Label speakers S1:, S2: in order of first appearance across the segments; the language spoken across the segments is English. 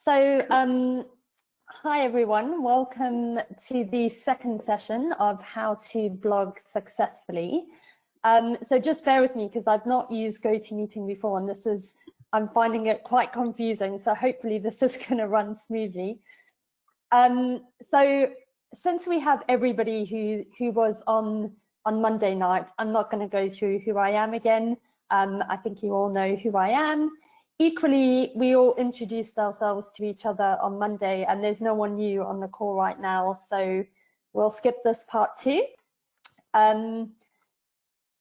S1: Hi everyone, welcome to the second session of how to blog successfully. So just bear with me because I've not used GoToMeeting before, and I'm finding it quite confusing, so hopefully this is going to run smoothly. So since we have everybody who was on Monday night, I'm not going to go through who I am again. I think you all know who I am. Equally, we all introduced ourselves to each other on Monday, and there's no one new on the call right now, so we'll skip this part too. We're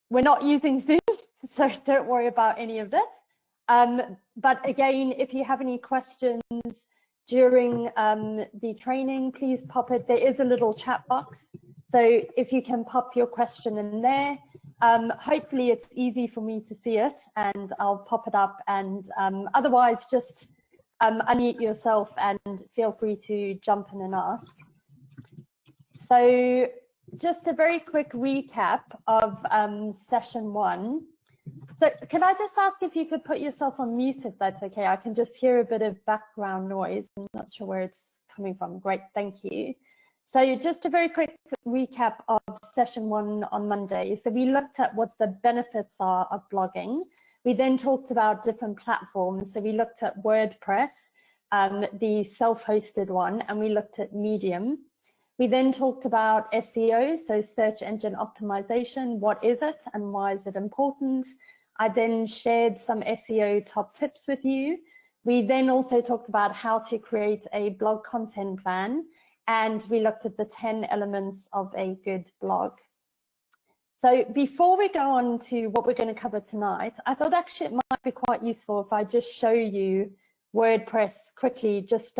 S1: not using Zoom, so don't worry about any of this. But again, if you have any questions during the training, please pop it. There is a little chat box, so if you can pop your question in there. Hopefully it's easy for me to see it, and I'll pop it up, and otherwise just unmute yourself and feel free to jump in and ask. So just a very quick recap of session 1. So can I just ask if you could put yourself on mute if that's okay? I can just hear a bit of background noise. I'm not sure where it's coming from. Great, thank you. So just a very quick recap of session 1 on Monday. So we looked at what the benefits are of blogging. We then talked about different platforms. So we looked at WordPress, the self-hosted one, and we looked at Medium. We then talked about SEO, so search engine optimization. What is it and why is it important? I then shared some SEO top tips with you. We then also talked about how to create a blog content plan. And we looked at the 10 elements of a good blog. So before we go on to what we're going to cover tonight, I thought actually it might be quite useful if I just show you WordPress quickly, just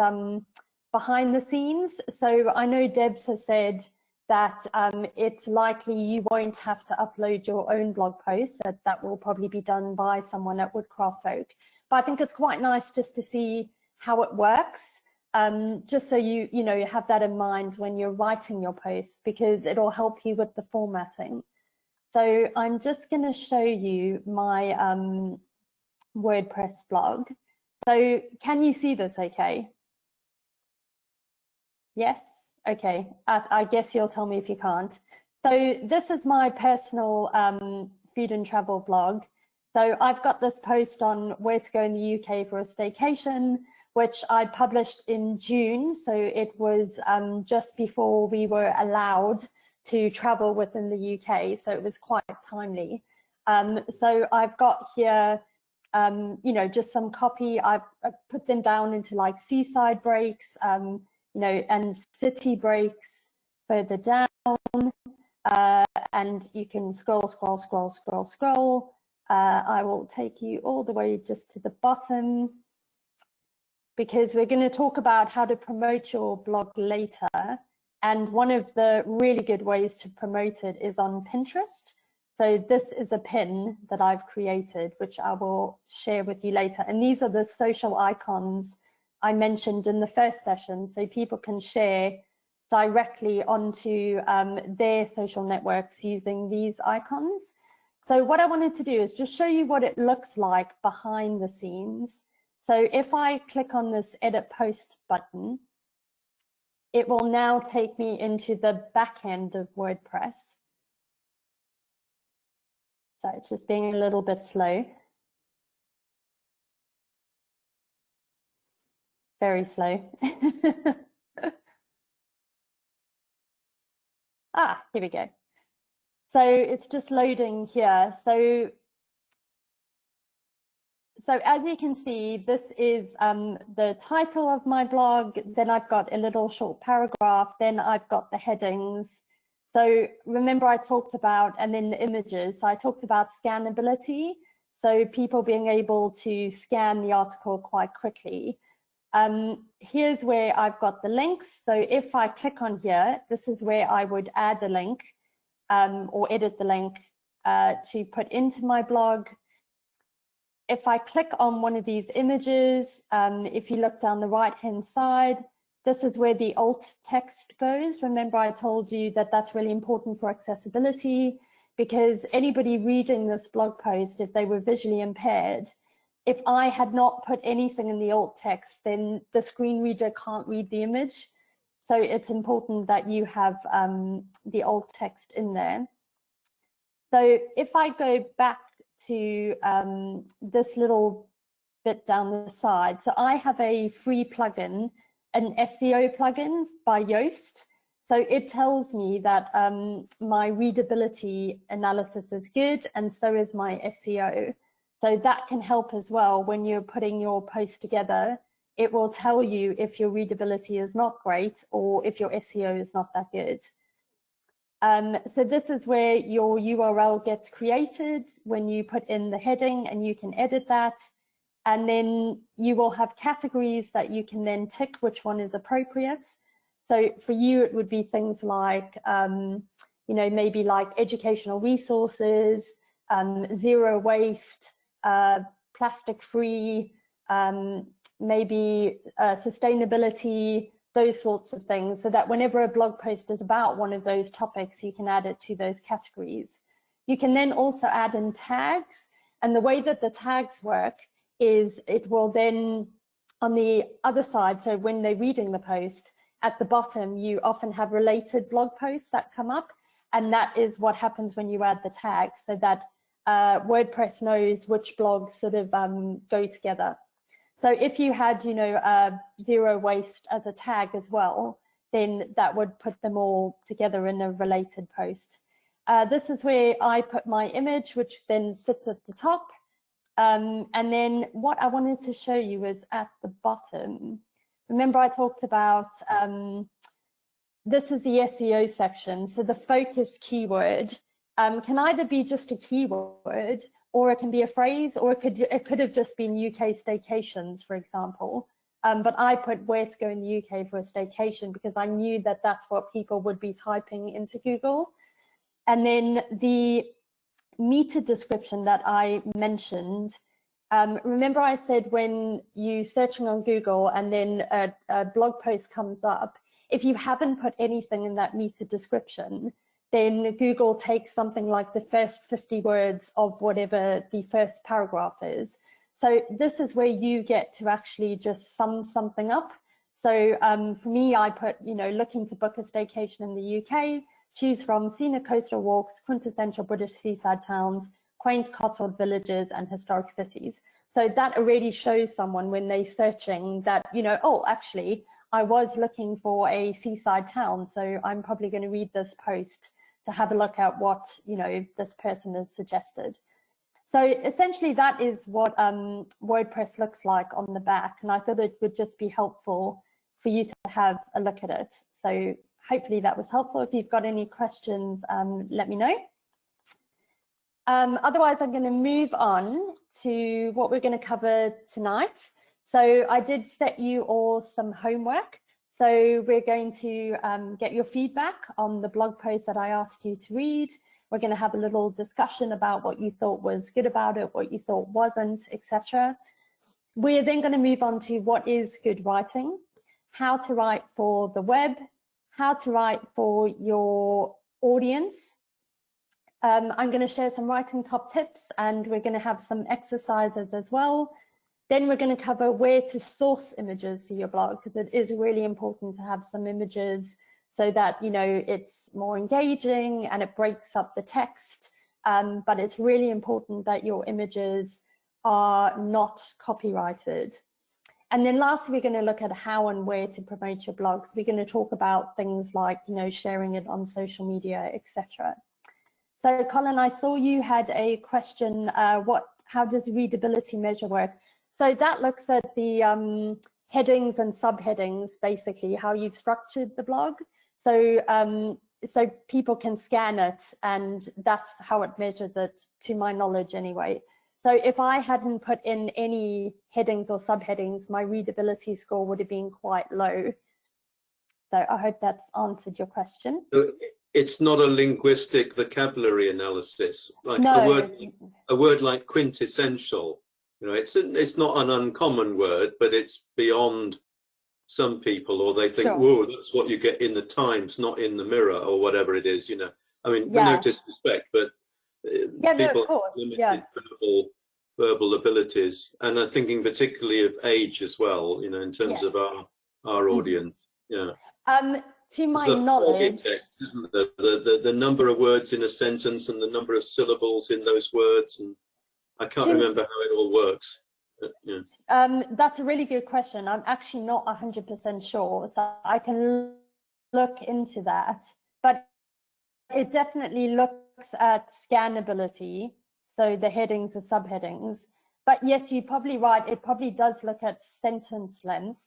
S1: behind the scenes. So I know Debs has said that it's likely you won't have to upload your own blog posts, that will probably be done by someone at Woodcraft Folk. But I think it's quite nice just to see how it works. Just so you have that in mind when you're writing your posts, because it'll help you with the formatting. So I'm just going to show you my WordPress blog. So can you see this okay? Yes? Okay. I guess you'll tell me if you can't. So this is my personal food and travel blog. So I've got this post on where to go in the UK for a staycation, which I published in June. So it was just before we were allowed to travel within the UK. So it was quite timely. So I've got here, just some copy. I've put them down into like seaside breaks, and city breaks further down. And you can scroll. I will take you all the way just to the bottom, because we're going to talk about how to promote your blog later. And one of the really good ways to promote it is on Pinterest. So this is a pin that I've created, which I will share with you later. And these are the social icons I mentioned in the first session, so people can share directly onto their social networks using these icons. So what I wanted to do is just show you what it looks like behind the scenes. So if I click on this edit post button, it will now take me into the back end of WordPress. So it's just being a little bit slow. Very slow. Here we go. So it's just loading here. So as you can see, this is the title of my blog. Then I've got a little short paragraph. Then I've got the headings. So remember I talked about, and then the images. So I talked about scannability. So people being able to scan the article quite quickly. Here's where I've got the links. So if I click on here, this is where I would add a link or edit the link to put into my blog. If I click on one of these images, if you look down the right-hand side, this is where the alt text goes. Remember, I told you that that's really important for accessibility, because anybody reading this blog post, if they were visually impaired, if I had not put anything in the alt text, then the screen reader can't read the image. So it's important that you have the alt text in there. So if I go back to this little bit down the side, so I have a free plugin, an SEO plugin by Yoast. So it tells me that my readability analysis is good, and so is my SEO. So that can help as well when you're putting your post together. It will tell you if your readability is not great or if your SEO is not that good. So this is where your URL gets created when you put in the heading, and you can edit that. And then you will have categories that you can then tick which one is appropriate. So for you, it would be things like, you know, maybe like educational resources, zero waste, plastic free, maybe sustainability, those sorts of things, so that whenever a blog post is about one of those topics, you can add it to those categories. You can then also add in tags, and the way that the tags work is it will then, on the other side, so when they're reading the post, at the bottom, you often have related blog posts that come up, and that is what happens when you add the tags, so that WordPress knows which blogs sort of go together. So if you had, you know, zero waste as a tag as well, then that would put them all together in a related post. This is where I put my image, which then sits at the top. And then what I wanted to show you is at the bottom. Remember I talked about, this is the SEO section. So the focus keyword can either be just a keyword, or it can be a phrase, or it could have just been UK staycations, for example. But I put where to go in the UK for a staycation because I knew that that's what people would be typing into Google. And then the meta description that I mentioned, remember I said when you're searching on Google and then a blog post comes up, if you haven't put anything in that meta description, then Google takes something like the first 50 words of whatever the first paragraph is. So this is where you get to actually just sum something up. So for me, I put, you know, looking to book a staycation in the UK, choose from scenic coastal walks, quintessential British seaside towns, quaint cottage villages, and historic cities. So that already shows someone when they're searching that, you know, oh, actually, I was looking for a seaside town, so I'm probably going to read this post to have a look at what, you know, this person has suggested. So essentially that is what WordPress looks like on the back, and I thought it would just be helpful for you to have a look at it. So hopefully that was helpful. If you've got any questions, let me know. Otherwise, I'm going to move on to what we're going to cover tonight. So I did set you all some homework. So we're going to get your feedback on the blog post that I asked you to read. We're going to have a little discussion about what you thought was good about it, what you thought wasn't, etc. We're then going to move on to what is good writing, how to write for the web, how to write for your audience. I'm going to share some writing top tips, and we're going to have some exercises as well. Then we're going to cover where to source images for your blog, because it is really important to have some images so that, you know, it's more engaging and it breaks up the text. But it's really important that your images are not copyrighted. And then lastly, we're going to look at how and where to promote your blogs. We're going to talk about things like, you know, sharing it on social media, etc. So Colin, I saw you had a question, how does readability measure work? So that looks at the headings and subheadings, basically how you've structured the blog. So, so people can scan it, and that's how it measures it, to my knowledge anyway. So if I hadn't put in any headings or subheadings, my readability score would have been quite low. So I hope that's answered your question.
S2: So it's not a linguistic vocabulary analysis, like
S1: no.
S2: a word like quintessential. You know, it's not an uncommon word, but it's beyond some people, or they think, sure, whoa, that's what you get in the Times, not in the Mirror, or whatever it is, you know. I mean, yeah, no disrespect, but
S1: yeah,
S2: people
S1: no, of course,
S2: have limited
S1: yeah,
S2: verbal abilities, and I'm thinking particularly of age as well, you know, in terms of our audience. Yeah.
S1: To my knowledge,
S2: isn't the number of words in a sentence and the number of syllables in those words, and I can't remember how it all works. Yeah.
S1: That's a really good question. I'm actually not 100% sure, so I can look into that. But it definitely looks at scannability, so the headings and subheadings. But yes, you're probably right. It probably does look at sentence length.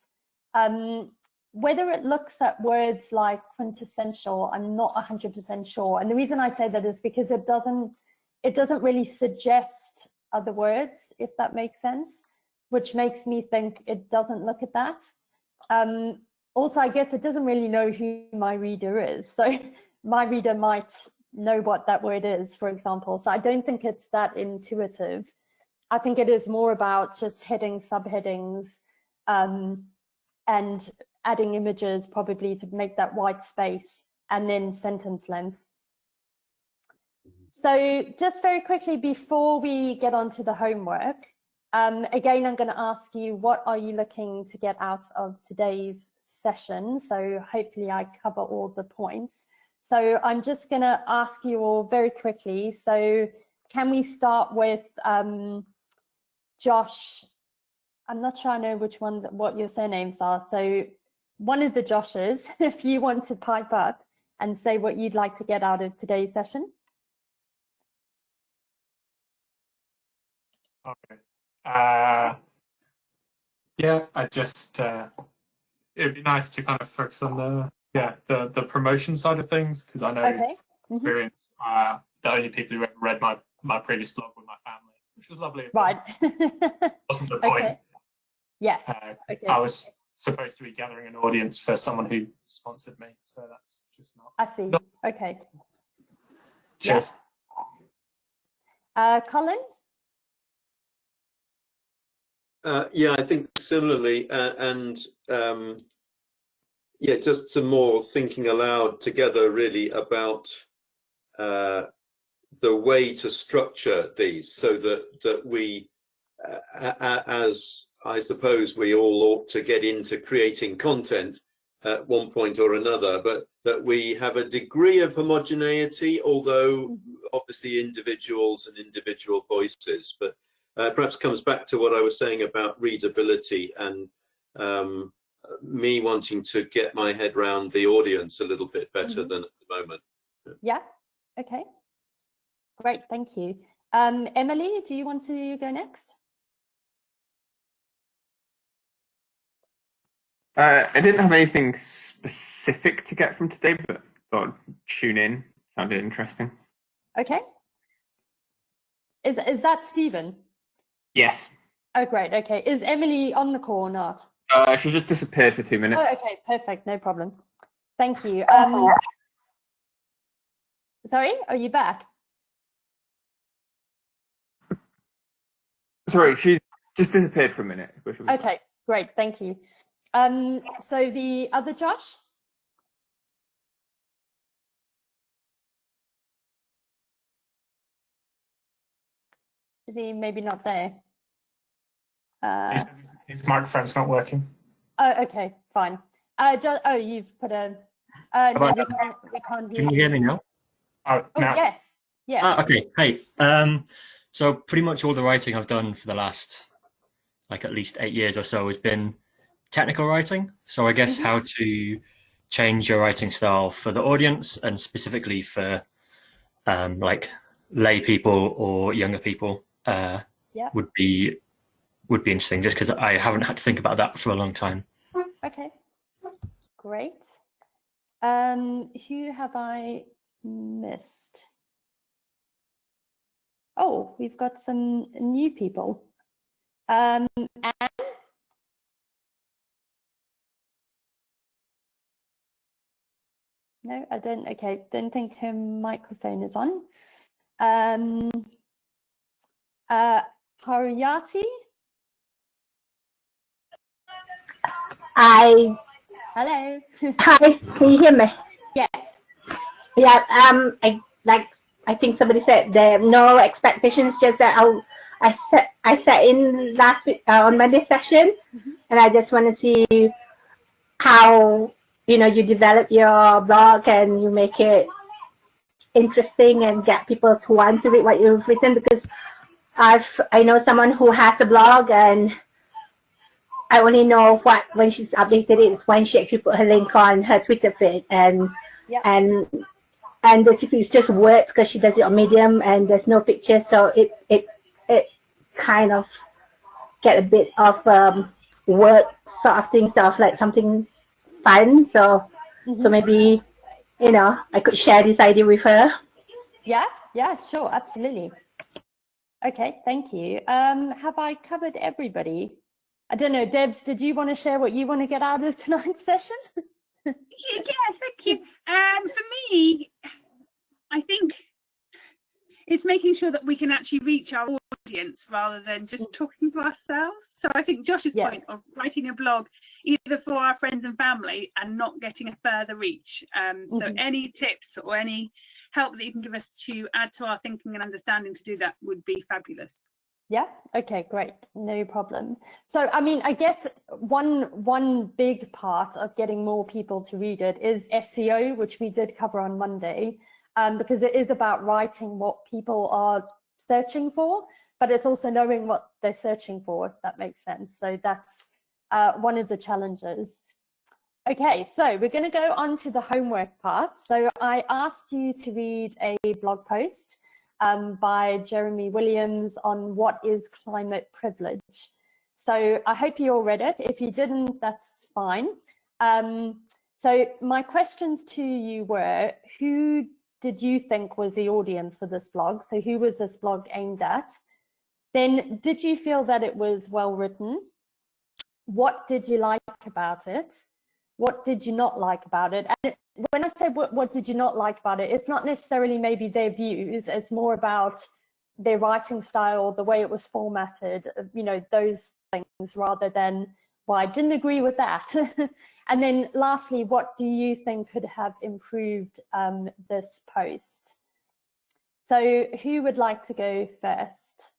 S1: Whether it looks at words like quintessential, I'm not 100% sure. And the reason I say that is because it doesn't really suggest other words, if that makes sense, which makes me think it doesn't look at that. Also, I guess it doesn't really know who my reader is. So my reader might know what that word is, for example. So I don't think it's that intuitive. I think it is more about just headings, subheadings, and adding images probably to make that white space, and then sentence length. So just very quickly before we get on to the homework, again, I'm going to ask you, what are you looking to get out of today's session? So hopefully I cover all the points. So I'm just going to ask you all very quickly. So can we start with Josh? I'm not sure I know what your surnames are. So one of the Joshes, if you want to pipe up and say what you'd like to get out of today's session.
S3: Okay. Yeah, I just it'd be nice to kind of focus on the promotion side of things, because I know experience the only people who ever read my previous blog were my family, which was lovely.
S1: Right.
S3: Wasn't the point.
S1: Okay. Yes. Okay.
S3: I was supposed to be gathering an audience for someone who sponsored me, so that's just not.
S1: I see. Okay.
S3: Cheers.
S1: Yeah. Colin?
S2: Yeah, I think similarly, and yeah, just some more thinking aloud together really about the way to structure these, so that we, as I suppose we all ought to get into creating content at one point or another, but that we have a degree of homogeneity, although obviously individuals and individual voices, but perhaps comes back to what I was saying about readability and me wanting to get my head around the audience a little bit better than at the moment.
S1: Yeah. Okay. Great. Thank you. Emily, do you want to go next?
S4: I didn't have anything specific to get from today, but thought I'd tune in. Sounded interesting.
S1: Okay. Is that Stephen?
S4: Yes.
S1: Oh, great. Okay. Is Emily on the call or not?
S4: She just disappeared for 2 minutes.
S1: Oh, okay. Perfect. No problem. Thank you. Sorry, are you back?
S4: Sorry, she just disappeared for a minute.
S1: Okay, great. Thank you. So the other Josh? Is he maybe not there?
S3: His microphone's not working.
S1: Oh, okay, fine. Oh, you've put a. No, we can't hear you.
S5: Can you hear me now?
S3: Oh, now.
S1: Yes. Yes.
S5: Okay. Hey. So pretty much all the writing I've done for the last, like, at least 8 years or so has been technical writing. So I guess how to change your writing style for the audience, and specifically for like lay people or younger people would be interesting, just because I haven't had to think about that for a long time.
S1: Okay, great. Who have I missed? Oh, we've got some new people. Anne? No, I don't. Okay, don't think her microphone is on. Haryati?
S6: Hi.
S1: Hello.
S6: Hi, can you hear me?
S1: Yes.
S6: Yeah, I think somebody said there are no expectations, just that I sat in last week on Monday session, and I just want to see how you develop your blog and you make it interesting and get people to want to read what you've written, because I know someone who has a blog, and I only know when she's updated it when she actually put her link on her Twitter feed, and basically it's just words because she does it on Medium and there's no picture, so it kind of get a bit of work sort of thing, stuff like something fun. So maybe I could share this idea with her.
S1: Yeah, sure, absolutely. Okay, thank you. Have I covered everybody? I don't know, Debs, did you want to share what you want to get out of tonight's session?
S7: Yeah, thank you. For me, I think it's making sure that we can actually reach our audience rather than just talking to ourselves. So I think Josh's point of writing a blog either for our friends and family and not getting a further reach. So any tips or any help that you can give us to add to our thinking and understanding to do that would be fabulous.
S1: Yeah, okay, great, no problem. So I mean, I guess one big part of getting more people to read it is SEO, which we did cover on Monday, because it is about writing what people are searching for, but it's also knowing what they're searching for, if that makes sense. So that's one of the challenges. Okay, so we're going to go on to the homework part. So I asked you to read a blog post by Jeremy Williams on what is climate privilege. So I hope you all read it. If you didn't, that's fine. So my questions to you were, who did you think was the audience for this blog? So who was this blog aimed at? Then did you feel that it was well written? What did you like about it? What did you not like about it? And when I say what did you not like about it, it's not necessarily maybe their views, it's more about their writing style, the way it was formatted, those things, rather than, well, I didn't agree with that. And then lastly, what do you think could have improved this post? So who would like to go first?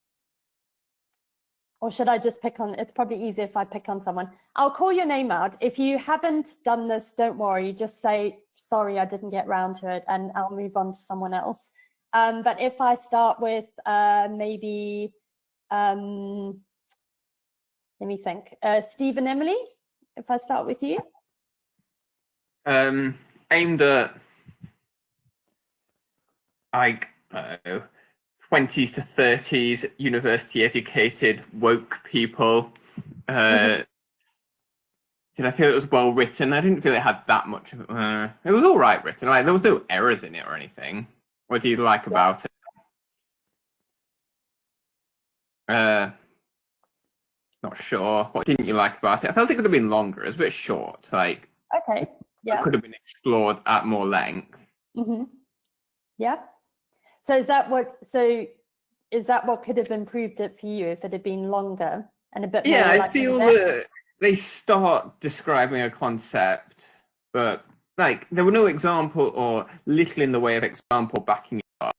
S1: Or should I just pick on, it's probably easier if I pick on someone. I'll call your name out. If you haven't done this, don't worry, just say, sorry, I didn't get round to it, and I'll move on to someone else. But if I start with maybe, let me think, Steve and Emily, if I start with you.
S4: Aimed at, like, 20s to 30s, university educated, woke people. Did I feel it was well written? I didn't feel it had that much of it was all right written. Like, there was no errors in it or anything. What do you like about it? Not sure. What didn't you like about it? I felt it could have been longer. It was a bit short. Like,
S1: okay, yeah,
S4: it could have been explored at more length.
S1: Yeah. So is that what could have improved it for you if it had been longer and a bit more?
S4: Yeah, I feel that they start describing a concept, but like there were no example or little in the way of example backing it up.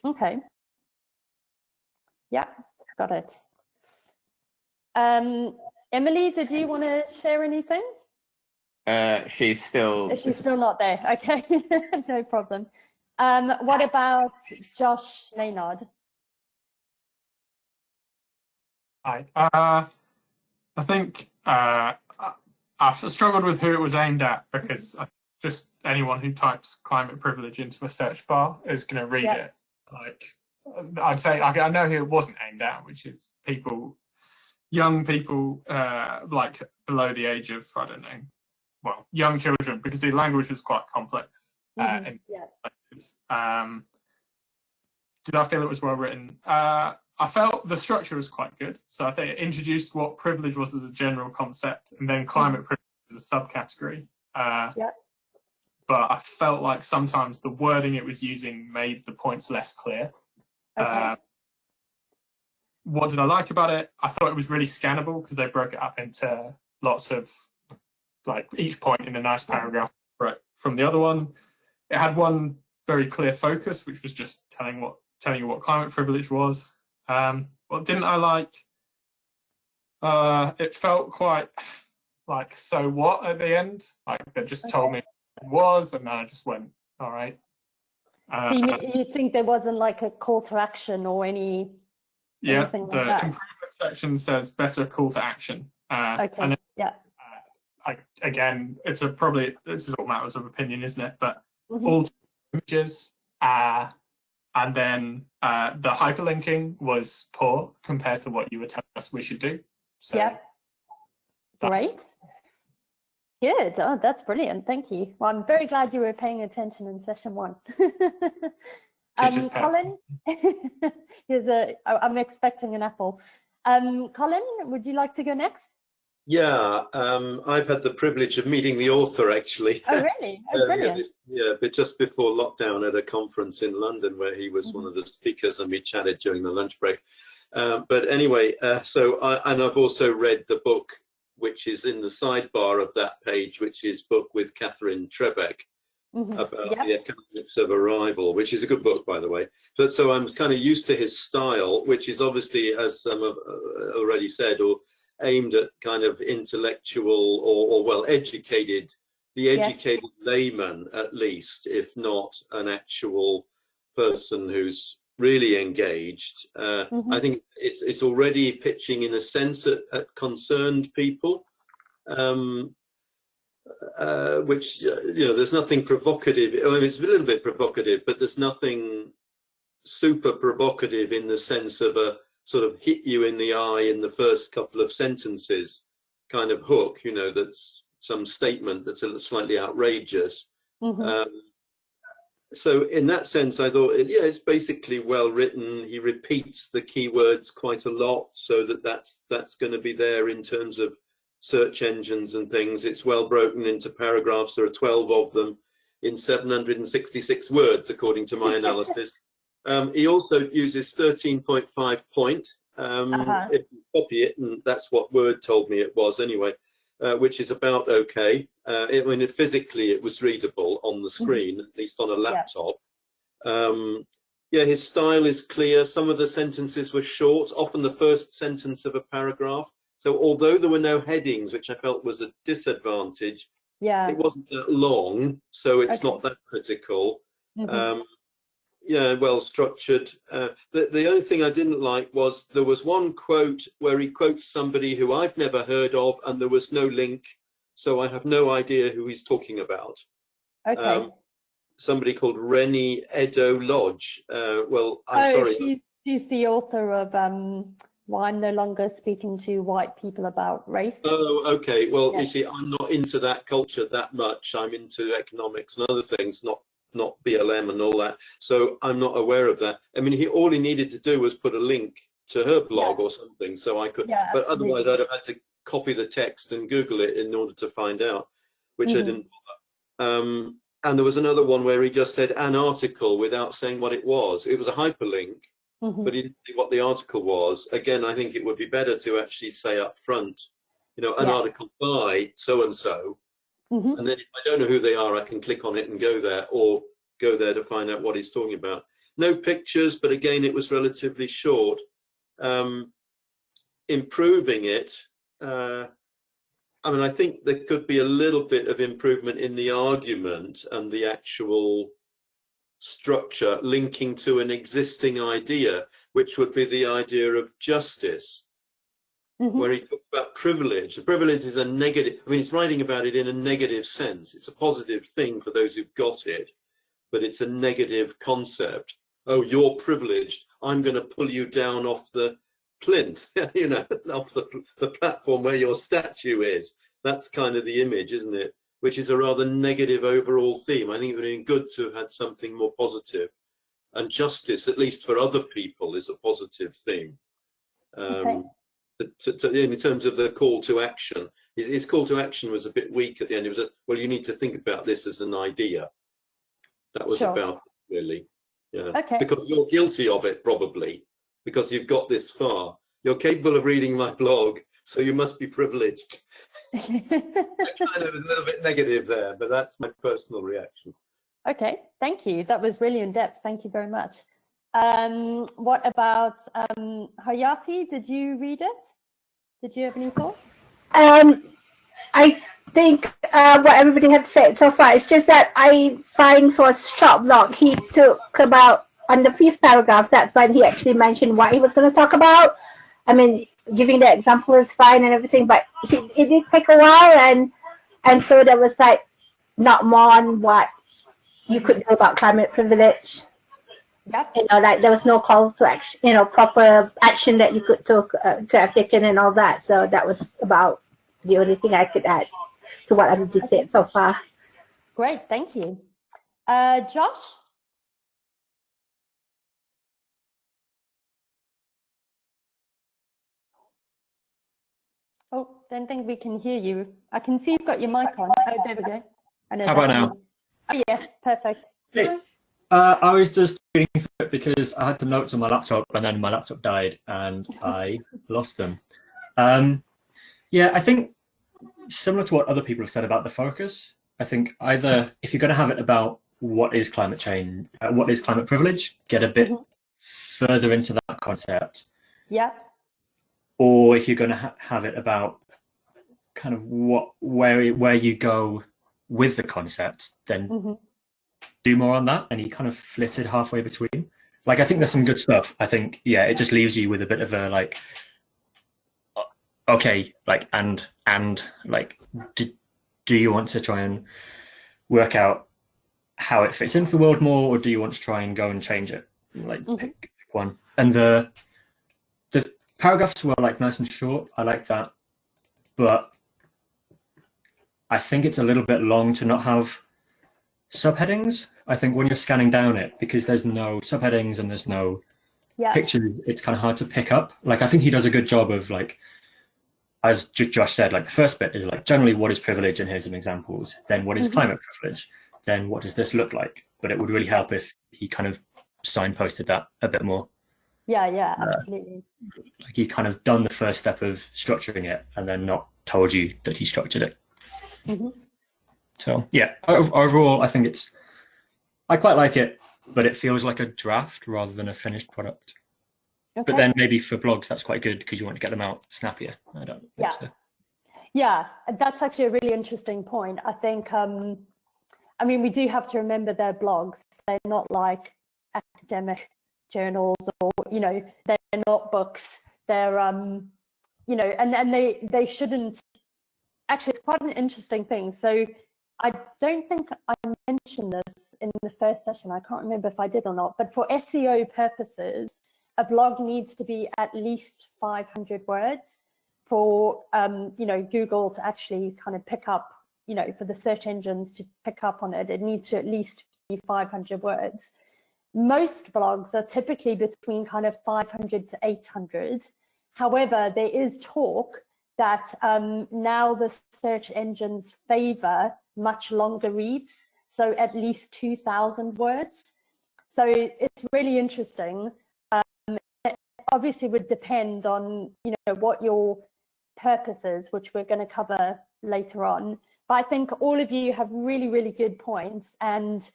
S1: Okay. Yeah, got it. Emily, did you want to share anything?
S4: She's still
S1: not there. Okay, no problem. What about Josh Maynard?
S3: Hi. I think I've struggled with who it was aimed at, because just anyone who types climate privilege into a search bar is going to read it. Like, I'd say I know who it wasn't aimed at, which is young people, like below the age of, I don't know, well, young children, because the language was quite complex. In places. Did I feel it was well written? I felt the structure was quite good. So I think it introduced what privilege was as a general concept, and then climate privilege as a subcategory. But I felt like sometimes the wording it was using made the points less clear. Okay. What did I like about it? I thought it was really scannable because they broke it up into lots of, like, each point in a nice paragraph right from the other one. It had one very clear focus, which was just telling you what climate privilege was. What didn't I like? It felt quite like, so what at the end? Like they just told me what it was, and then I just went, all right.
S1: So you think there wasn't like a call to action or anything like that?
S3: The improvement section says better call to action.
S1: Okay.
S3: And
S1: yeah.
S3: Again, this is all matters of opinion, isn't it? But all images, and then the hyperlinking was poor compared to what you were telling us we should do. So
S1: yeah. Great. Good. Oh, that's brilliant. Thank you. Well, I'm very glad you were paying attention in session 1. Colin, I'm expecting an apple. Colin, would you like to go next?
S2: Yeah, I've had the privilege of meeting the author actually.
S1: Oh, really? Oh, brilliant.
S2: But just before lockdown at a conference in London where he was one of the speakers and we chatted during the lunch break. But anyway, and I've also read the book, which is in the sidebar of that page, which is book with Catherine Trebeck about the economics of arrival, which is a good book, by the way. But so I'm kind of used to his style, which is obviously, as some have already said, or aimed at kind of intellectual or well educated, the educated layman at least, if not an actual person who's really engaged. I think it's already pitching in a sense at concerned people, which there's nothing provocative. I mean, it's a little bit provocative, but there's nothing super provocative in the sense of a sort of hit you in the eye in the first couple of sentences kind of hook, that's some statement that's slightly outrageous. So in that sense, I thought, it's basically well written. He repeats the keywords quite a lot, so that's going to be there in terms of search engines and things. It's well broken into paragraphs. There are 12 of them in 766 words, according to my analysis. He also uses 13.5 point. If you copy it, and that's what Word told me it was anyway, which is about okay. Physically it was readable on the screen, at least on a laptop. His style is clear. Some of the sentences were short, often the first sentence of a paragraph. So although there were no headings, which I felt was a disadvantage, it wasn't that long, so it's not that critical. Well structured. The only thing I didn't like was there was one quote where he quotes somebody who I've never heard of, and there was no link, so I have no idea who he's talking about. Somebody called Rennie Edo Lodge. Well, I'm sorry.
S1: She's the author of Why I'm No Longer Speaking to White People About Race. Oh,
S2: okay. Well, you see, I'm not into that culture that much. I'm into economics and other things, not BLM and all that. So I'm not aware of that. I mean, all he needed to do was put a link to her blog or something, so I could. But otherwise, I'd have had to copy the text and Google it in order to find out, which I didn't bother. And there was another one where he just said an article without saying what it was. It was a hyperlink, but he didn't say what the article was. Again, I think it would be better to actually say up front, an article by so-and-so. And then if I don't know who they are, I can click on it and go there, or go there to find out what he's talking about. No pictures, but again, it was relatively short. Improving it, I think there could be a little bit of improvement in the argument and the actual structure linking to an existing idea, which would be the idea of justice. Where he talks about privilege. The privilege is a negative, he's writing about it in a negative sense. It's a positive thing for those who've got it, but it's a negative concept. Oh, you're privileged. I'm going to pull you down off the plinth, off the platform where your statue is. That's kind of the image, isn't it? Which is a rather negative overall theme. I think it would have been good to have had something more positive. And justice, at least for other people, is a positive theme. In terms of the call to action, his call to action was a bit weak at the end. It was well, you need to think about this as an idea. That was about it, really. Because you're guilty of it, probably, because you've got this far. You're capable of reading my blog, so you must be privileged. Kind of a little bit negative there, but that's my personal reaction.
S1: Okay, thank you. That was really in depth. Thank you very much. What about Hayati? Did you read it? Did you have any thoughts?
S6: I think what everybody has said so far, it's just that I find for a short blog, he took about, on the 5th paragraph, that's when he actually mentioned what he was going to talk about. I mean, giving the example is fine and everything, but it did take a while, and so there was like not more on what you could do about climate privilege.
S1: Yep.
S6: You know, like there was no call to action, you know, proper action that you could have taken and all that. So that was about the only thing I could add to what I've just said so far.
S1: Great, thank you. Josh? Oh, don't think we can hear you. I can see you've got your mic on. Oh, there we go.
S5: How about now?
S1: Oh, yes, perfect.
S5: Hey, I was just reading through it because I had the notes on my laptop and then my laptop died and I lost them. Yeah, I think similar to what other people have said about the focus, I think either if you're going to have it about what is climate change, what is climate privilege, get a bit further into that concept.
S1: Yeah.
S5: Or if you're going to have it about kind of where you go with the concept, then do more on that, and you kind of flitted halfway between. Like, I think there's some good stuff. I think, yeah, it just leaves you with a bit of a like, okay, like, and like, do you want to try and work out how it fits into the world more, or do you want to try and go and change it? Like, pick one. And the paragraphs were like nice and short. I like that, but I think it's a little bit long to not have subheadings. I think when you're scanning down it, because there's no subheadings and there's no pictures, it's kind of hard to pick up. Like, I think he does a good job of, like, as Josh said, like the first bit is like generally what is privilege, and here's some examples. Then what is climate privilege? Then what does this look like? But it would really help if he kind of signposted that a bit more.
S1: Yeah, absolutely.
S5: Like, he kind of done the first step of structuring it and then not told you that he structured it. So yeah, overall, I think I quite like it, but it feels like a draft rather than a finished product. Okay. But then maybe for blogs, that's quite good because you want to get them out snappier. I don't think so.
S1: Yeah, that's actually a really interesting point. I think, I mean, we do have to remember their blogs. They're not like academic journals, or, you know, they're not books. They're, you know, and they shouldn't. Actually, it's quite an interesting thing. So I don't think I mentioned this in the first session. I can't remember if I did or not, but for SEO purposes, a blog needs to be at least 500 words for, you know, Google to actually kind of pick up, you know, for the search engines to pick up on it. It needs to at least be 500 words. Most blogs are typically between kind of 500 to 800. However, there is talk that now the search engines favor much longer reads, so at least 2,000 words. So it's really interesting. It obviously would depend on, you know, what your purpose is, which we're going to cover later on. But I think all of you have really, really good points. And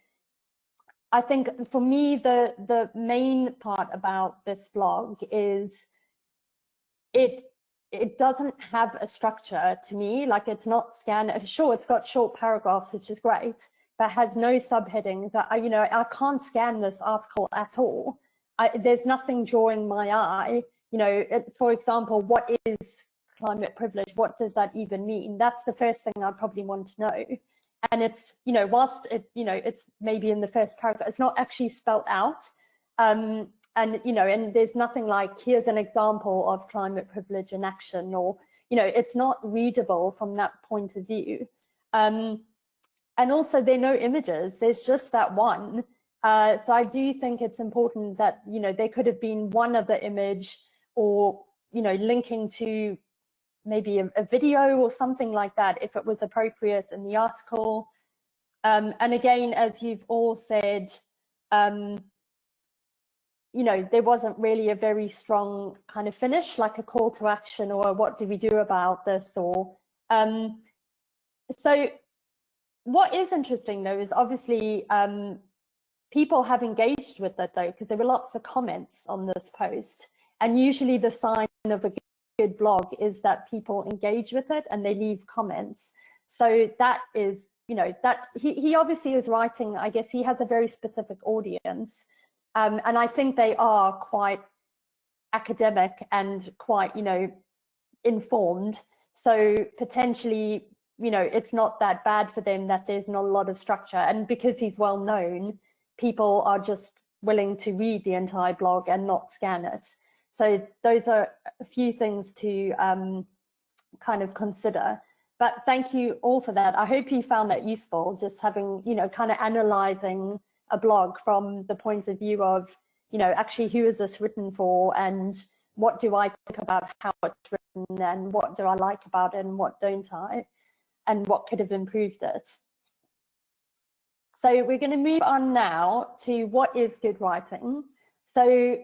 S1: I think for me, the main part about this blog is it doesn't have a structure to me. Like, it's not scanned. Sure, it's got short paragraphs, which is great, but has no subheadings. You know, I can't scan this article at all. There's nothing drawing my eye. You know, for example, what is climate privilege? What does that even mean? That's the first thing I probably want to know. And it's, you know, whilst it, you know, it's maybe in the first paragraph, it's not actually spelled out. And, you know, and there's nothing like, here's an example of climate privilege in action, or, you know, it's not readable from that point of view. And also there are no images, there's just that one. So I do think it's important that, you know, there could have been one other image, or, you know, linking to maybe a video or something like that, if it was appropriate in the article. And again, as you've all said, you know, there wasn't really a very strong kind of finish, like a call to action, or what do we do about this, or so what is interesting though is obviously people have engaged with it though, because there were lots of comments on this post. And usually the sign of a good blog is that people engage with it and they leave comments. So that is, you know, that he obviously is writing, I guess he has a very specific audience. And I think they are quite academic and quite, you know, informed. So potentially, you know, it's not that bad for them that there's not a lot of structure. And because he's well known, people are just willing to read the entire blog and not scan it. So those are a few things to kind of consider. But thank you all for that. I hope you found that useful, just having, you know, kind of analyzing a blog from the point of view of, you know, actually who is this written for, and what do I think about how it's written, and what do I like about it and what don't I, and what could have improved it. So we're going to move on now to what is good writing. So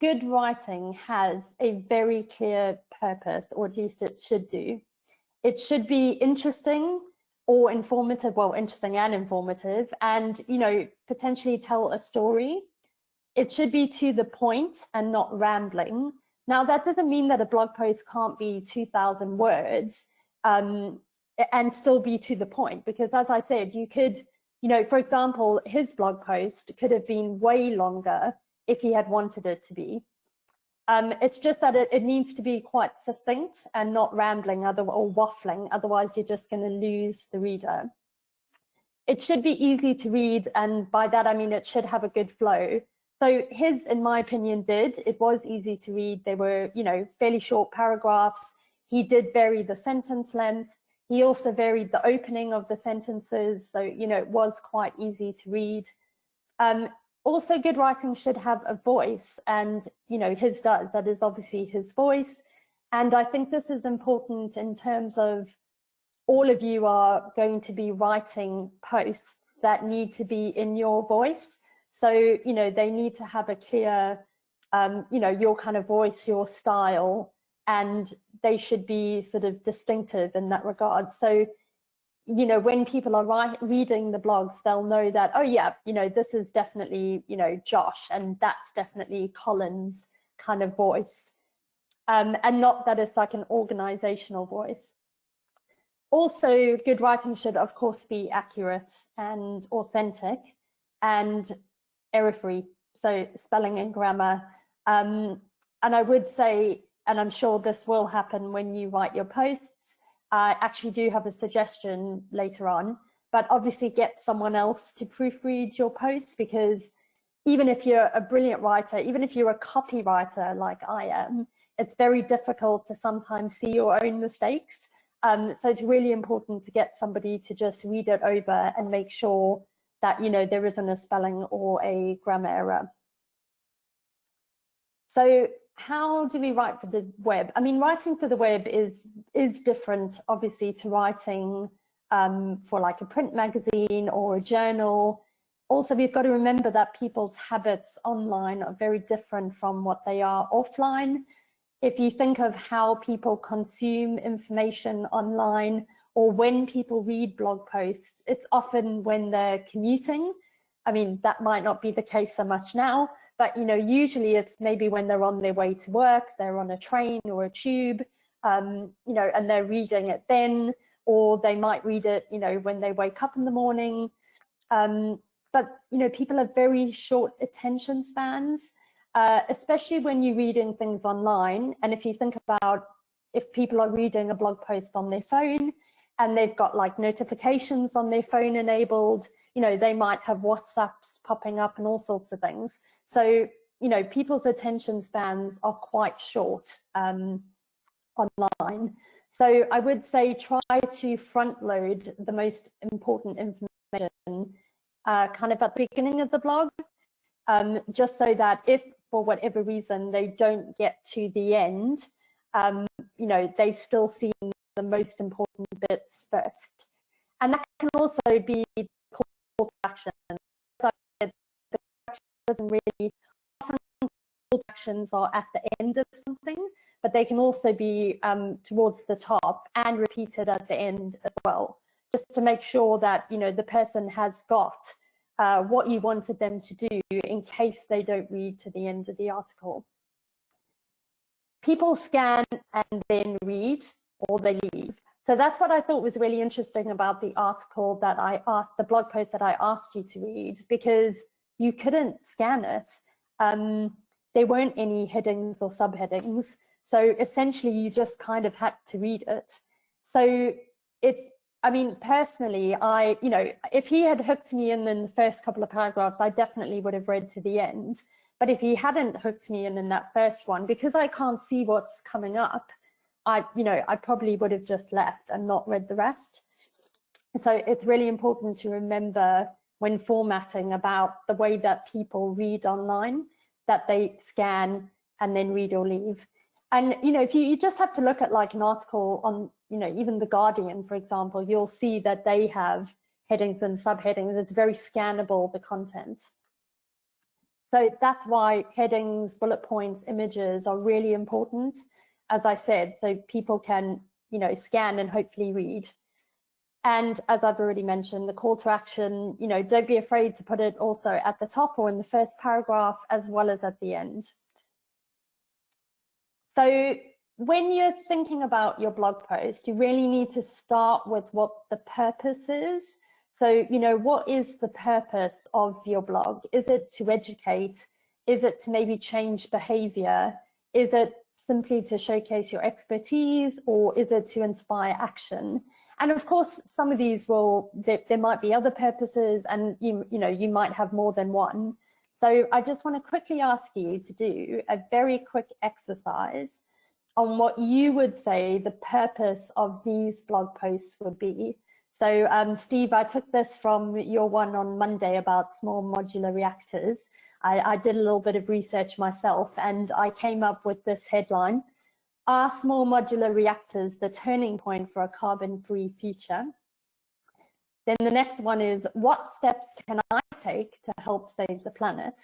S1: good writing has a very clear purpose, or at least it should do. It should be interesting or informative, well, interesting and informative, and, you know, potentially tell a story. It should be to the point and not rambling. Now, that doesn't mean that a blog post can't be 2,000 words and still be to the point, because as I said, you could, you know, for example, his blog post could have been way longer if he had wanted it to be. It's just that it needs to be quite succinct and not rambling or waffling, otherwise you're just going to lose the reader. It should be easy to read, and by that I mean it should have a good flow. So his, in my opinion, it was easy to read. They were, you know, fairly short paragraphs. He did vary the sentence length. He also varied the opening of the sentences, so, you know, it was quite easy to read. Also, good writing should have a voice, and, you know, his does. That is obviously his voice. And I think this is important in terms of all of you are going to be writing posts that need to be in your voice. So, you know, they need to have a clear, you know, your kind of voice, your style, and they should be sort of distinctive in that regard. So, you know, when people are reading the blogs, they'll know that, oh yeah, you know, this is definitely, you know, Josh, and that's definitely Colin's kind of voice, and not that it's like an organizational voice. Also, good writing should, of course, be accurate and authentic and error-free, so spelling and grammar. And I would say, and I'm sure this will happen when you write your posts, I actually do have a suggestion later on, but obviously get someone else to proofread your posts, because even if you're a brilliant writer, even if you're a copywriter like I am, it's very difficult to sometimes see your own mistakes. So it's really important to get somebody to just read it over and make sure that, you know, there isn't a spelling or a grammar error. So how do we write for the web? I mean, writing for the web is different, obviously, to writing for like a print magazine or a journal. Also, we've got to remember that people's habits online are very different from what they are offline. If you think of how people consume information online, or when people read blog posts, it's often when they're commuting. I mean, that might not be the case so much now, but, you know, usually it's maybe when they're on their way to work, they're on a train or a tube, you know, and they're reading it then, or they might read it, you know, when they wake up in the morning. But, you know, people have very short attention spans, especially when you're reading things online. And if you think about if people are reading a blog post on their phone and they've got like notifications on their phone enabled, you know, they might have WhatsApps popping up and all sorts of things. So, you know, people's attention spans are quite short online. So I would say try to front load the most important information kind of at the beginning of the blog, just so that if for whatever reason they don't get to the end, you know, they've still seen the most important bits first. And that can also be call to action. So the action doesn't really, often call to actions are at the end of something, but they can also be towards the top and repeated at the end as well, just to make sure that, you know, the person has got what you wanted them to do in case they don't read to the end of the article. People scan and then read, or they leave. So that's what I thought was really interesting about the article that I asked, the blog post that I asked you to read, because you couldn't scan it. There weren't any headings or subheadings. So essentially you just kind of had to read it. So it's, I mean, personally, if he had hooked me in the first couple of paragraphs, I definitely would have read to the end. But if he hadn't hooked me in that first one, because I can't see what's coming up, I probably would have just left and not read the rest. So it's really important to remember when formatting about the way that people read online, that they scan and then read or leave. And, if you just have to look at like an article on, even The Guardian, for example, you'll see that they have headings and subheadings. It's very scannable, the content. So that's why headings, bullet points, images are really important, as I said, so people can, scan and hopefully read. And as I've already mentioned, the call to action, don't be afraid to put it also at the top or in the first paragraph, as well as at the end. So when you're thinking about your blog post, you really need to start with what the purpose is. So, what is the purpose of your blog? Is it to educate? Is it to maybe change behavior? Is it simply to showcase your expertise, or is it to inspire action? And of course, some of these there might be other purposes, and you might have more than one. So I just want to quickly ask you to do a very quick exercise on what you would say the purpose of these blog posts would be. So Steve, I took this from your one on Monday about small modular reactors. I did a little bit of research myself, and I came up with this headline: Are small modular reactors the turning point for a carbon-free future? Then the next one is, what steps can I take to help save the planet?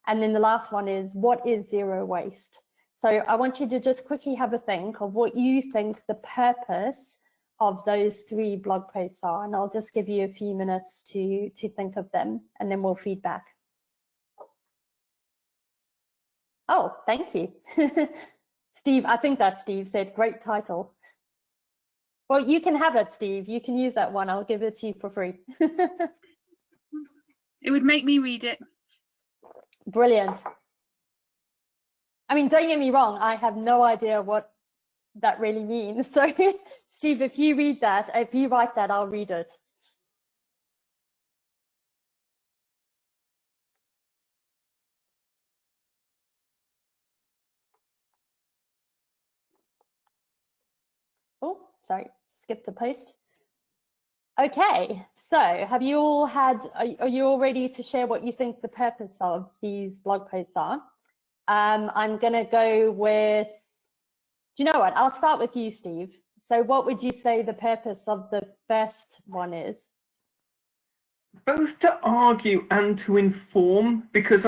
S1: And then the last one is, what is zero waste? So I want you to just quickly have a think of what you think the purpose of those 3 blog posts are, and I'll just give you a few minutes to think of them, and then we'll feedback. Oh, thank you. Steve, I think that Steve said, great title. Well, you can have it, Steve. You can use that one. I'll give it to you for free.
S7: It would make me read it.
S1: Brilliant. I mean, don't get me wrong, I have no idea what that really means. So, Steve, if you write that, I'll read it. Oh, sorry, skipped a post. Okay, so have you all are you all ready to share what you think the purpose of these blog posts are? I'm going to go with, do you know what? I'll start with you, Steve. So what would you say the purpose of the first one is?
S4: Both to argue and to inform, because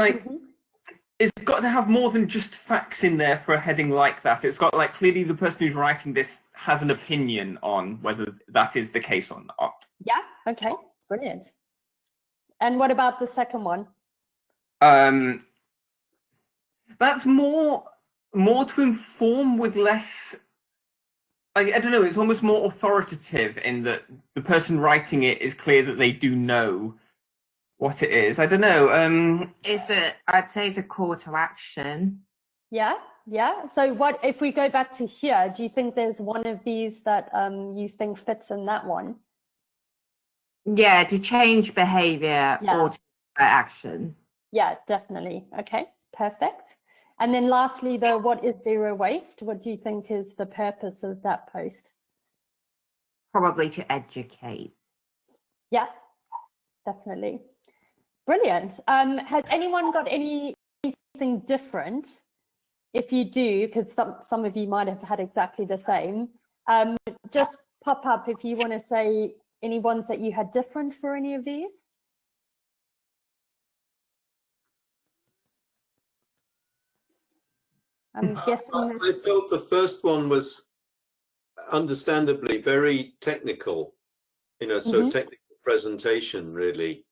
S4: it's got to have more than just facts in there for a heading like that. It's got clearly the person who's writing this has an opinion on whether that is the case or not.
S1: Yeah, okay, brilliant. And what about the second one?
S4: That's more to inform with less, I don't know, it's almost more authoritative in that the person writing it is clear that they do know what it is. I don't know.
S8: I'd say it's a call to action.
S1: Yeah. So what if we go back to here? Do you think there's one of these that you think fits in that one?
S8: Yeah, to change behavior or to action.
S1: Yeah, definitely. Okay, perfect. And then lastly, what is zero waste? What do you think is the purpose of that post?
S8: Probably to educate.
S1: Yeah, definitely. Brilliant. Has anyone got anything different? If you do, because some of you might have had exactly the same, just pop up if you want to say any ones that you had different for any of these. I'm guessing.
S2: I felt the first one was understandably very technical, so technical presentation really.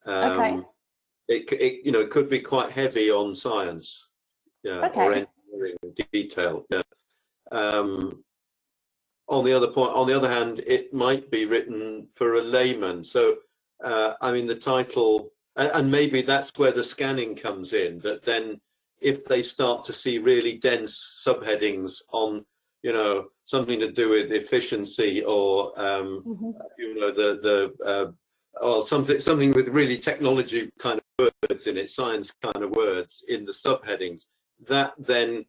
S1: Okay.
S2: It you know, it could be quite heavy on science, yeah, or engineering detail. Yeah. On the other hand, it might be written for a layman. So, I mean, the title, and maybe that's where the scanning comes in. That then, if they start to see really dense subheadings on, you know, something to do with efficiency or, you know, or something with really technology kind of words in it, science kind of words in the subheadings, that then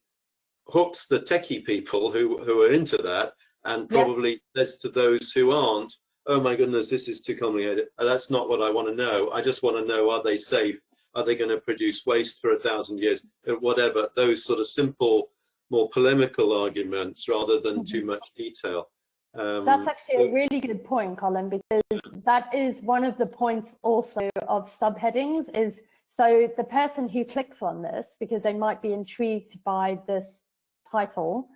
S2: hooks the techie people who are into that, and probably says to those who aren't, oh my goodness, this is too complicated. That's not what I want to know. I just want to know, are they safe? Are they going to produce waste for 1,000 years? Whatever, those sort of simple, more polemical arguments rather than too much detail.
S1: That's actually a really good point, Colin, because that is one of the points also of subheadings is, so the person who clicks on this, because they might be intrigued by this title,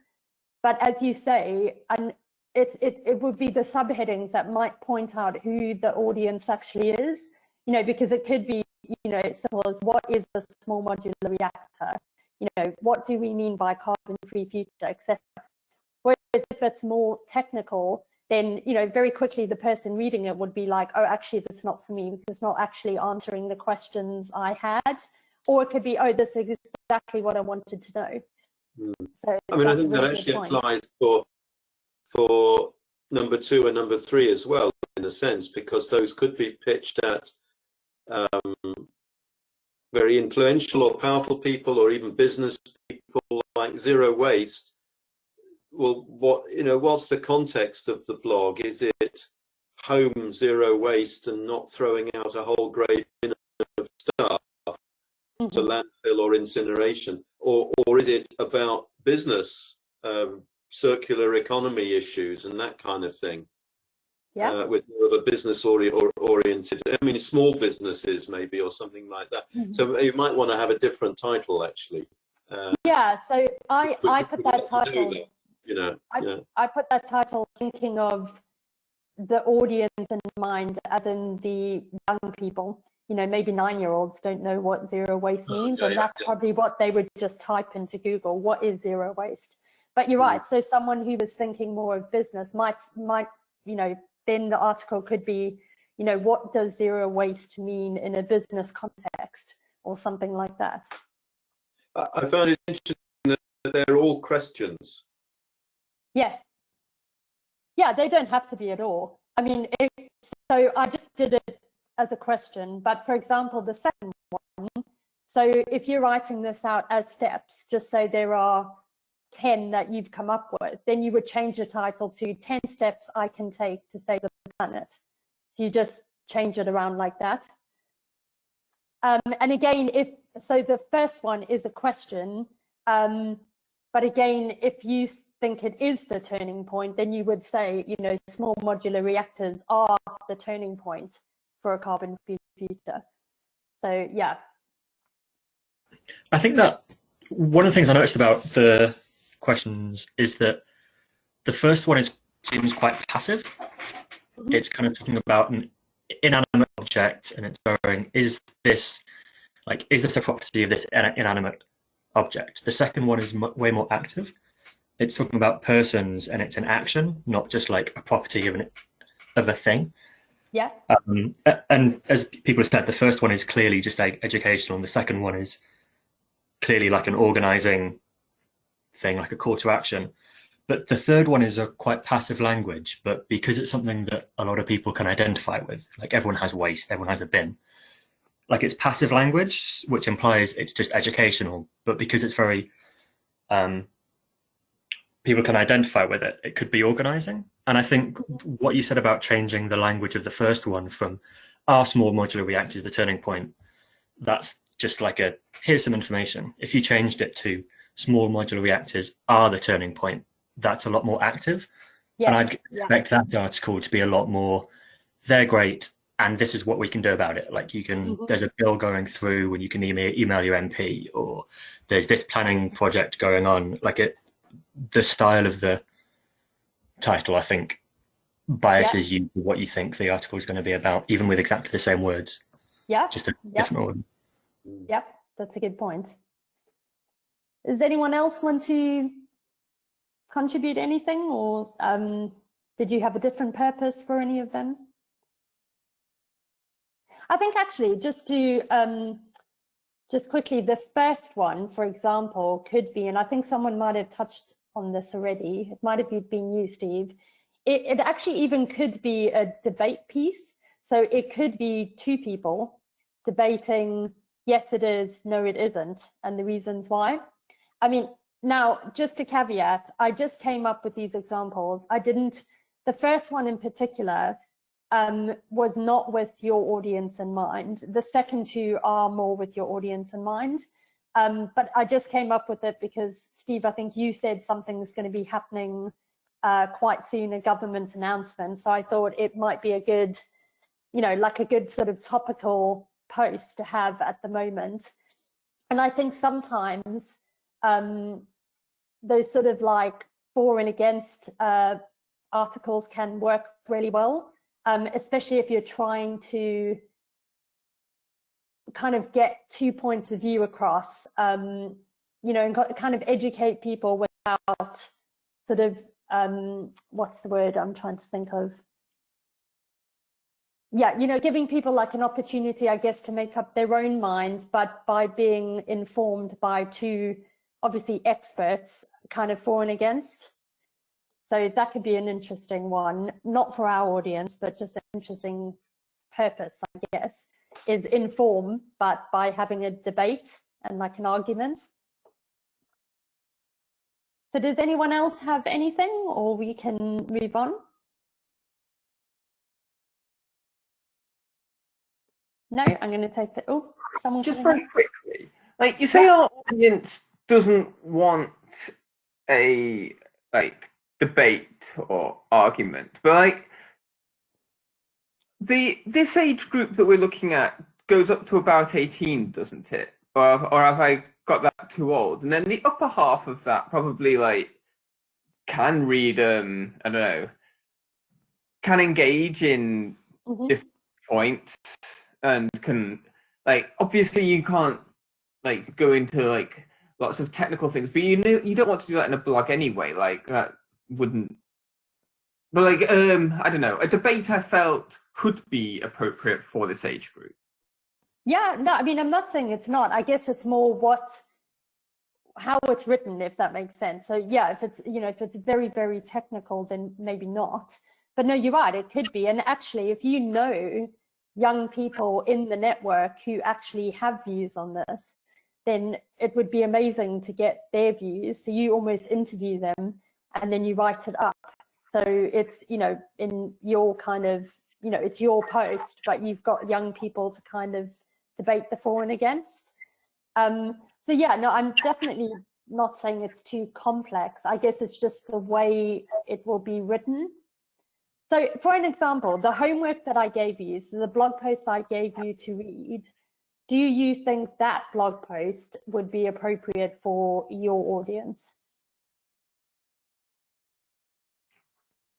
S1: but as you say, and it would be the subheadings that might point out who the audience actually is, you know, because it could be, you know, simple as what is a small modular reactor, you know, what do we mean by carbon-free future, etc. Whereas if it's more technical, then, you know, very quickly the person reading it would be like, oh, actually, this is not for me, because it's not actually answering the questions I had. Or it could be, oh, this is exactly what I wanted to know. So
S2: I mean, I think that actually applies for number 2 and number 3 as well, in a sense, because those could be pitched at very influential or powerful people, or even business people, like zero waste. Well, what's the context of the blog? Is it home zero waste and not throwing out a whole grade bin of stuff to landfill or incineration, or is it about business, circular economy issues and that kind of thing? Yeah, with more of a business oriented, I mean, small businesses maybe, or something like that. So you might want to have a different title, actually.
S1: Yeah, so I put that title.
S2: That, you know,
S1: I put that title thinking of the audience in mind, as in the young people. You know, maybe 9-year-olds don't know what zero waste means, and that's probably what they would just type into Google. What is zero waste? But you're right. So someone who was thinking more of business might, you know, then the article could be, you know, what does zero waste mean in a business context, or something like that.
S2: I found it interesting that they're all questions.
S1: Yes. Yeah, they don't have to be at all. I mean, so I just did it as a question, but for example, the second one, so if you're writing this out as steps, just say there are 10 that you've come up with, then you would change the title to 10 steps I can take to save the planet. So you just change it around like that. And again, so the first one is a question, but again, if you think it is the turning point, then you would say, you know, small modular reactors are the turning point for a carbon-free future. So, yeah.
S5: I think that one of the things I noticed about the questions is that the first one seems quite passive. It's kind of talking about an inanimate object, and it's going, is this a property of this inanimate object? The second one is way more active. It's talking about persons, and it's an action, not just like a property of a thing.
S1: Yeah.
S5: And as people have said, the first one is clearly just like educational, and the second one is clearly like an organizing thing, like a call to action. But the third one is a quite passive language, but because it's something that a lot of people can identify with, like everyone has waste, everyone has a bin. Like it's passive language, which implies it's just educational, but because it's very, people can identify with it, it could be organizing. And I think what you said about changing the language of the first one from are small modular reactors the turning point, that's just like here's some information. If you changed it to small modular reactors are the turning point, that's a lot more active. Yes. And I'd expect that article to be a lot more, they're great, and this is what we can do about it. Like you can, there's a bill going through and you can email your MP, or there's this planning project going on. Like the style of the title, I think, biases you to what you think the article is going to be about, even with exactly the same words.
S1: Yeah.
S5: Just a different order.
S1: Yep, that's a good point. Does anyone else want to contribute anything, or did you have a different purpose for any of them? I think actually just to just quickly, the first one, for example, could be, and I think someone might have touched on this already, it might have been you, Steve. It actually even could be a debate piece. So it could be two people debating, yes, it is, no, it isn't, and the reasons why. I mean, now, just a caveat, I just came up with these examples. The first one in particular was not with your audience in mind. The second two are more with your audience in mind. But I just came up with it because, Steve, I think you said something's going to be happening quite soon, a government announcement. So I thought it might be a good, like a good sort of topical post to have at the moment. And I think sometimes those sort of like for and against articles can work really well, especially if you're trying to kind of get 2 points of view across, and kind of educate people without sort of, what's the word I'm trying to think of? Yeah, giving people like an opportunity, I guess, to make up their own mind, but by being informed by two, obviously, experts kind of for and against. So that could be an interesting one, not for our audience, but just an interesting purpose, I guess, is inform, but by having a debate and like an argument. So does anyone else have anything, or we can move on? No, I'm going to take the, oh, someone
S4: just very quickly, like you say, our audience doesn't want a like debate or argument, but like this age group that we're looking at goes up to about 18, doesn't it? Or have I got that too old? And then the upper half of that probably like can read I don't know, can engage in different points, and can like, obviously you can't like go into like lots of technical things, but you don't want to do that in a blog anyway, like that wouldn't. But like I don't know, a debate I felt could be appropriate for this age group.
S1: Yeah, no, I mean, I'm not saying it's not. I guess it's more how it's written, if that makes sense. So yeah, if it's very, very technical, then maybe not. But no, you're right, it could be. And actually, if you know young people in the network who actually have views on this, then it would be amazing to get their views. So you almost interview them and then you write it up. So it's, in your kind of, it's your post, but you've got young people to kind of debate the for and against. So yeah, no, I'm definitely not saying it's too complex. I guess it's just the way it will be written. So for an example, the homework that I gave you, so the blog post I gave you to read, do you think that blog post would be appropriate for your audience?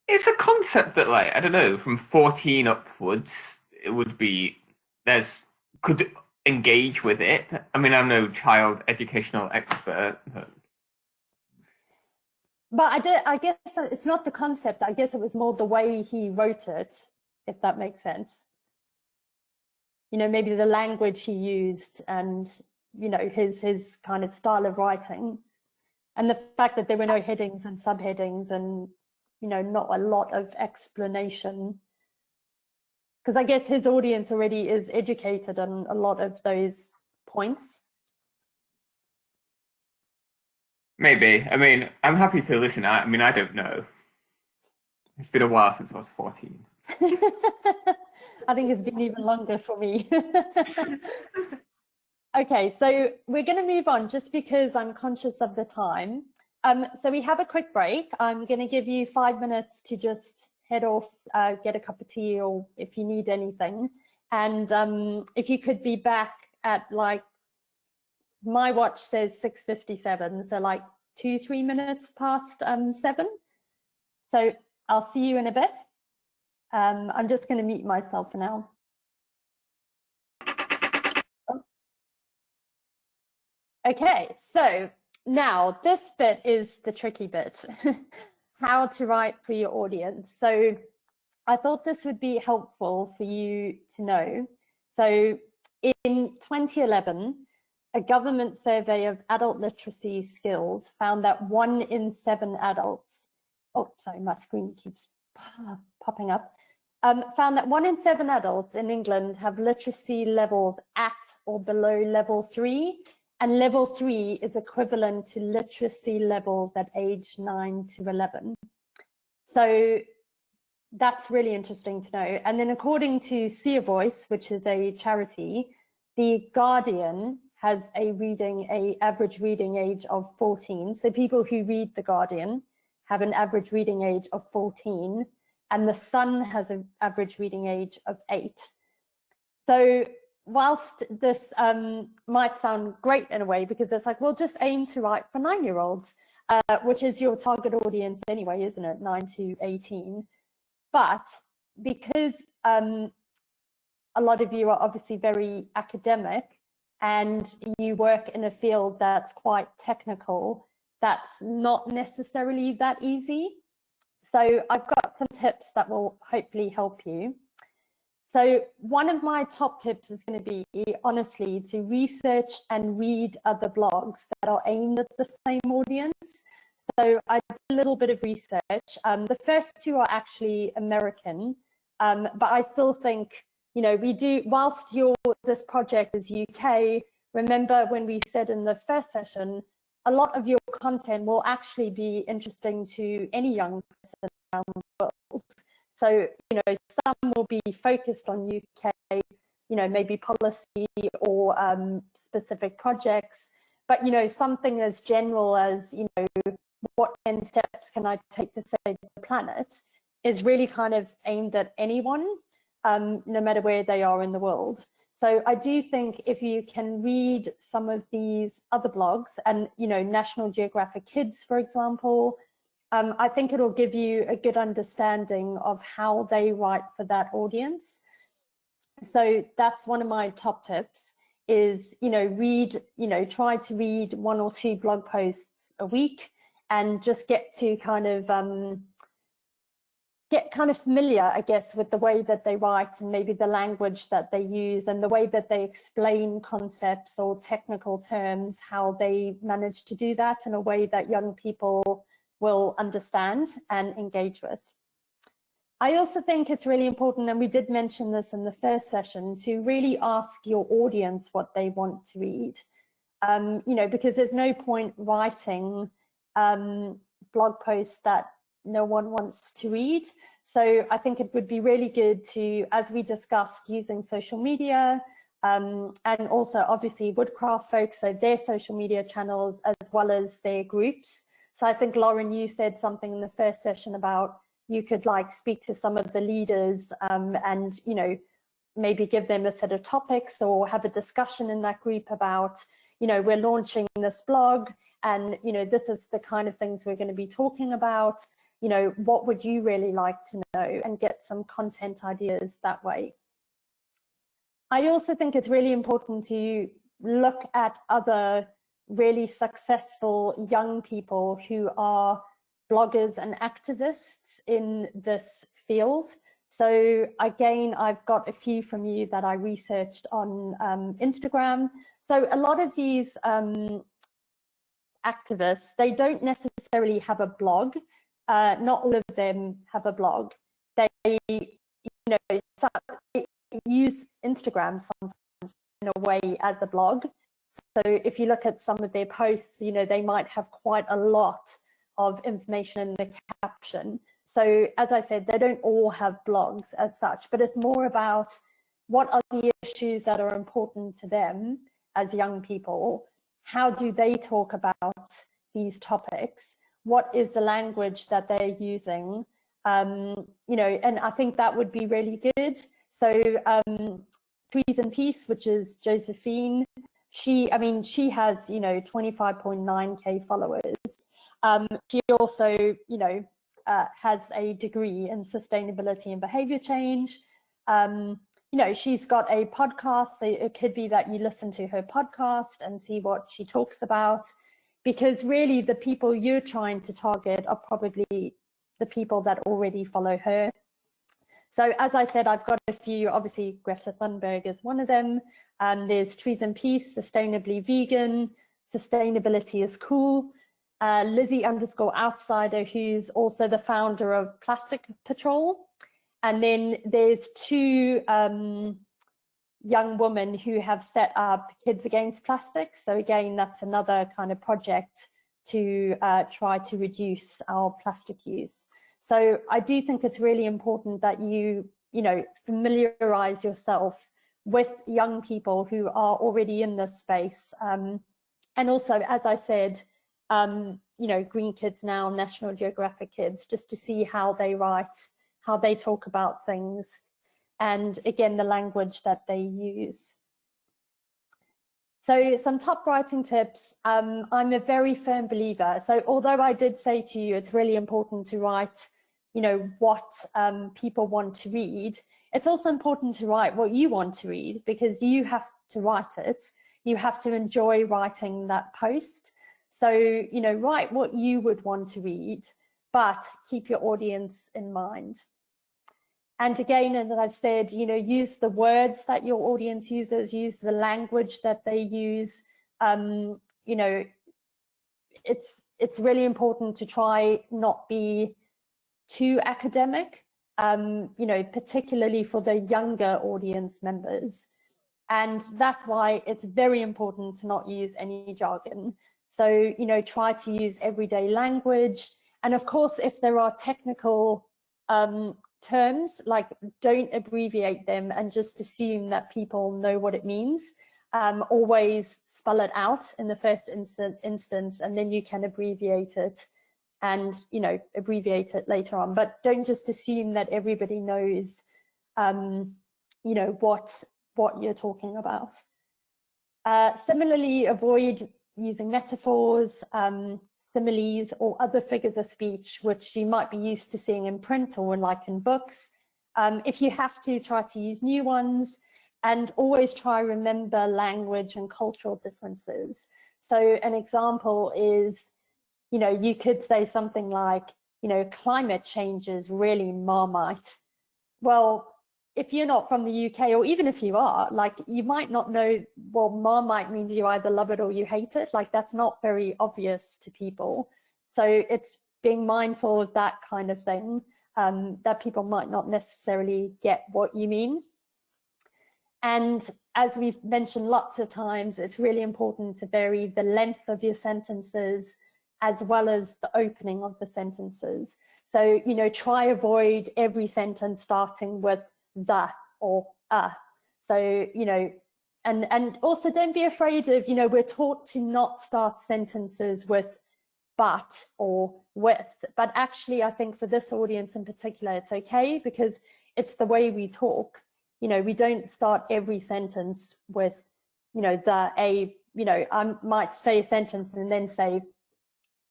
S4: It's a concept that, like, I don't know, from 14 upwards, it would be, could engage with it. I mean, I'm no child educational expert.
S1: But I guess it's not the concept. I guess it was more the way he wrote it, if that makes sense. Maybe the language he used and, his kind of style of writing. And the fact that there were no headings and subheadings and, not a lot of explanation. Because I guess his audience already is educated on a lot of those points.
S4: Maybe. I mean, I'm happy to listen. I mean, I don't know. It's been a while since I was 14.
S1: I think it's been even longer for me. Okay, so we're going to move on just because I'm conscious of the time. So we have a quick break. I'm going to give you 5 minutes to just head off, get a cup of tea, or if you need anything. And if you could be back at like, my watch says 6:57, so like 2-3 minutes past 7. So I'll see you in a bit. I'm just going to mute myself for now. Okay, so now this bit is the tricky bit, how to write for your audience. So I thought this would be helpful for you to know. So in 2011, a government survey of adult literacy skills found that 1 in 7 adults, oh, sorry, my screen keeps popping up, found that 1 in 7 adults in England have literacy levels at or below level 3, and level 3 is equivalent to literacy levels at age 9 to 11. So that's really interesting to know. And then according to Seo Voice, which is a charity, The Guardian has a average reading age of 14. So people who read The Guardian have an average reading age of 14, and The Sun has an average reading age of 8. So whilst this might sound great in a way, because it's like, well, just aim to write for 9-year-olds, which is your target audience anyway, isn't it? 9 to 18. But because a lot of you are obviously very academic and you work in a field that's quite technical, that's not necessarily that easy. So I've got some tips that will hopefully help you. So one of my top tips is going to be, honestly, to research and read other blogs that are aimed at the same audience. So I did a little bit of research. The first 2 are actually American, but I still think, you know, we do, whilst this project is UK, remember when we said in the first session, a lot of your content will actually be interesting to any young person around the world. So, you know, some will be focused on UK, you know, maybe policy or specific projects, but, you know, something as general as, you know, what 10 steps can I take to save the planet is really kind of aimed at anyone, no matter where they are in the world. So I do think if you can read some of these other blogs and, you know, National Geographic Kids, for example, I think it'll give you a good understanding of how they write for that audience. So that's one of my top tips is, you know, try to read 1 or 2 blog posts a week and just get kind of familiar, I guess, with the way that they write and maybe the language that they use and the way that they explain concepts or technical terms, how they manage to do that in a way that young people will understand and engage with. I also think it's really important, and we did mention this in the first session, to really ask your audience what they want to read. You know, because there's no point writing blog posts that no one wants to read. So I think it would be really good to, as we discussed, using social media and also obviously Woodcraft folks, so their social media channels as well as their groups. So I think, Lauren, you said something in the first session about you could like speak to some of the leaders and, you know, maybe give them a set of topics or have a discussion in that group about, you know, we're launching this blog and, you know, this is the kind of things we're going to be talking about. You know, what would you really like to know, and get some content ideas that way. I also think it's really important to look at other really successful young people who are bloggers and activists in this field. So again, I've got a few from you that I researched on Instagram. So a lot of these activists, they don't necessarily have a blog. Not all of them have a blog. They, you know, use Instagram sometimes in a way as a blog. So if you look at some of their posts, you know, they might have quite a lot of information in the caption. So as I said, they don't all have blogs as such, but it's more about what are the issues that are important to them as young people? How do they talk about these topics? What is the language that they're using? You know, and I think that would be really good. So Trees and Peace, which is Josephine, she has, you know, 25.9K followers. She also, you know, has a degree in sustainability and behavior change. you know, she's got a podcast, so it could be that you listen to her podcast and see what she talks about, because really the people you're trying to target are probably the people that already follow her. So as I said, I've got a few, obviously Greta Thunberg is one of them. There's Trees and Peace, Sustainably Vegan, Sustainability is Cool, Lizzie_outsider, who's also the founder of Plastic Patrol. And then there's two young women who have set up Kids Against Plastic. So again, that's another kind of project to try to reduce our plastic use. So I do think it's really important that you know, familiarize yourself with young people who are already in this space. And also, as I said, you know, Green Kids Now, National Geographic Kids, just to see how they write, how they talk about things, and again, the language that they use. So some top writing tips. I'm a very firm believer. So although I did say to you, it's really important to write, you know, what people want to read, it's also important to write what you want to read, because you have to write it. You have to enjoy writing that post. So, you know, write what you would want to read, but keep your audience in mind. And again, as I've said, you know, use the words that your audience uses, use the language that they use. You know, it's really important to try not be too academic, you know, particularly for the younger audience members. And that's why it's very important to not use any jargon. So, you know, try to use everyday language. And of course, if there are technical terms, like, don't abbreviate them and just assume that people know what it means. Always spell it out in the first instance, and then you can abbreviate it and, you know, abbreviate it later on. But don't just assume that everybody knows, you know, what you're talking about. Similarly, avoid using metaphors, similes, or other figures of speech which you might be used to seeing in print or like in books. If you have to, try to use new ones, and always try to remember language and cultural differences. So an example is, you know, you could say something like, you know, climate change is really Marmite. Well, if you're not from the UK, or even if you are, like, you might not know, well, Marmite means you either love it or you hate it. Like, that's not very obvious to people. So it's being mindful of that kind of thing, that people might not necessarily get what you mean. And as we've mentioned lots of times, it's really important to vary the length of your sentences as well as the opening of the sentences. So, you know, try avoid every sentence starting with the or a. So, you know, and also don't be afraid of, you know, we're taught to not start sentences with but or with, but actually I think for this audience in particular, it's okay, because it's the way we talk. You know, we don't start every sentence with, you know, the a, you know, I might say a sentence and then say,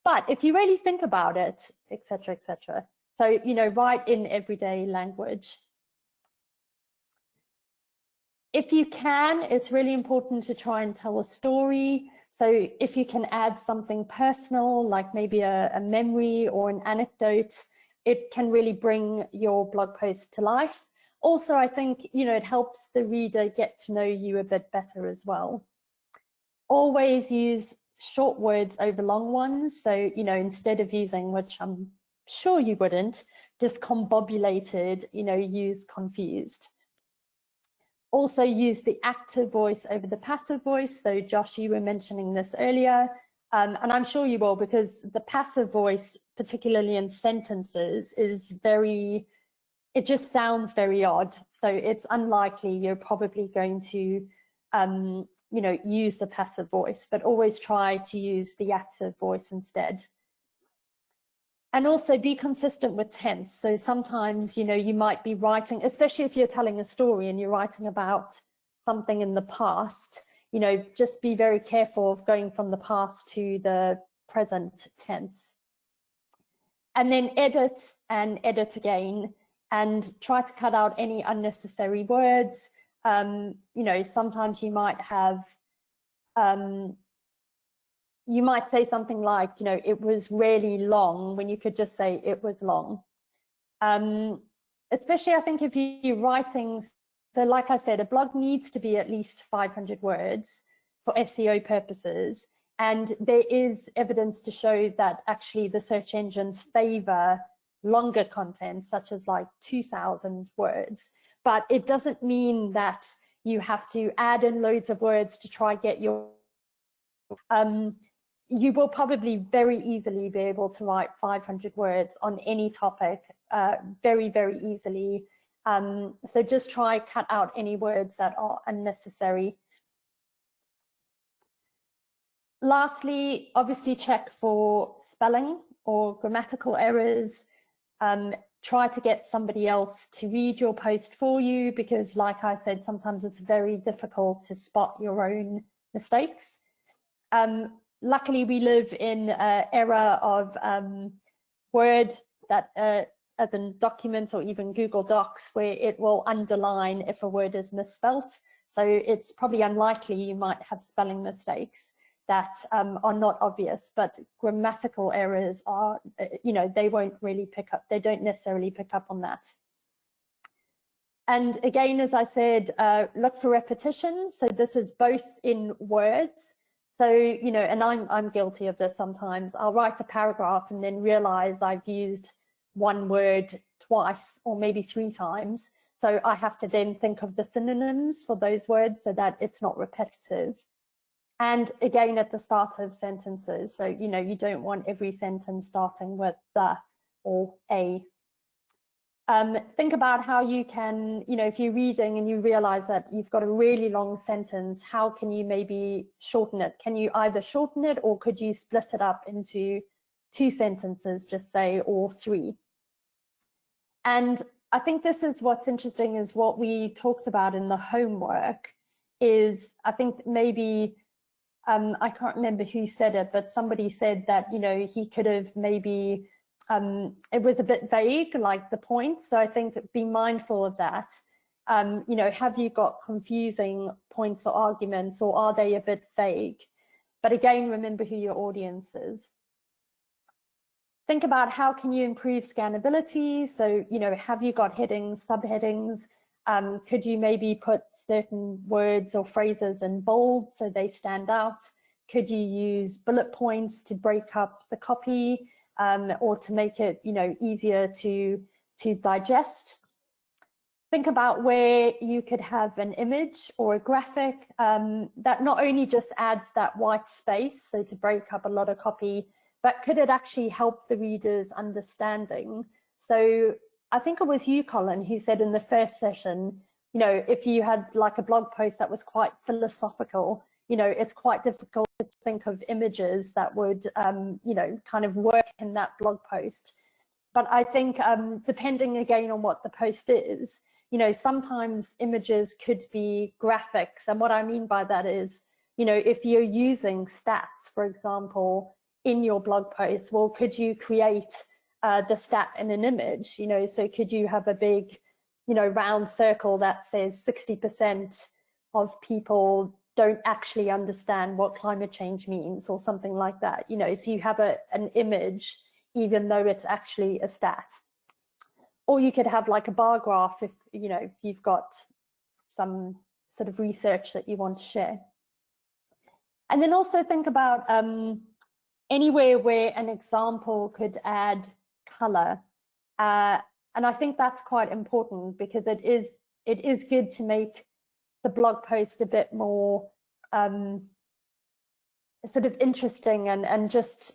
S1: but if you really think about it, etc., etc. So, you know, write in everyday language. If you can, it's really important to try and tell a story. So if you can add something personal, like maybe a memory or an anecdote, it can really bring your blog post to life. Also, I think, you know, it helps the reader get to know you a bit better as well. Always use short words over long ones. So, you know, instead of using, which I'm sure you wouldn't, discombobulated, you know, use confused. Also use the active voice over the passive voice. So Josh, you were mentioning this earlier, and I'm sure you will, because the passive voice, particularly in sentences, is very, it just sounds very odd. So it's unlikely you're probably going to, you know, use the passive voice, but always try to use the active voice instead. And also be consistent with tense. So sometimes, you know, you might be writing, especially if you're telling a story and you're writing about something in the past, you know, just be very careful of going from the past to the present tense. And then edit and edit again. and try to cut out any unnecessary words. You know, sometimes you might have, you might say something like, you know, it was really long, when you could just say it was long. Especially I think if you're writing, so like I said, a blog needs to be at least 500 words for SEO purposes. And there is evidence to show that actually the search engines favor longer content, such as like 2,000 words. But it doesn't mean that you have to add in loads of words to try get your, you will probably very easily be able to write 500 words on any topic, very, very easily. So just try cut out any words that are unnecessary. Lastly, obviously check for spelling or grammatical errors. Try to get somebody else to read your post for you, because like I said, sometimes it's very difficult to spot your own mistakes. Luckily, we live in an era of Word, that as in documents or even Google Docs, where it will underline if a word is misspelt. So it's probably unlikely you might have spelling mistakes that are not obvious, but grammatical errors are, you know, they won't really pick up, they don't necessarily pick up on that. And again, as I said, look for repetitions. So this is both in words. So, you know, and I'm guilty of this sometimes. I'll write a paragraph and then realize I've used one word twice or maybe 3 times. So I have to then think of the synonyms for those words so that it's not repetitive. And again, at the start of sentences. So, you know, you don't want every sentence starting with the or a. Think about how you can, you know, if you're reading and you realize that you've got a really long sentence, how can you maybe shorten it? Can you either shorten it, or could you split it up into 2 sentences, just say, or 3? And I think this is what's interesting, is what we talked about in the homework is, I think maybe, I can't remember who said it, but somebody said that, you know, he could have maybe, it was a bit vague, like the points. So I think be mindful of that. You know, have you got confusing points or arguments, or are they a bit vague? But again, remember who your audience is. Think about how can you improve scannability. So, you know, have you got headings, subheadings? Could you maybe put certain words or phrases in bold so they stand out? Could you use bullet points to break up the copy, or to make it, you know, easier to digest? Think about where you could have an image or a graphic that not only just adds that white space, so to break up a lot of copy, but could it actually help the reader's understanding? So I think it was you, Colin, who said in the first session, you know, if you had like a blog post that was quite philosophical, you know, it's quite difficult to think of images that would, you know, kind of work in that blog post. But I think depending again on what the post is, you know, sometimes images could be graphics. And what I mean by that is, you know, if you're using stats, for example, in your blog post, well, could you create the stat in an image? You know, so could you have a big, you know, round circle that says 60% of people don't actually understand what climate change means, or something like that, you know, so you have an image even though it's actually a stat. Or you could have like a bar graph if, you know, you've got some sort of research that you want to share. And then also think about anywhere where an example could add color. And I think that's quite important, because it is good to make the blog post a bit more sort of interesting and just,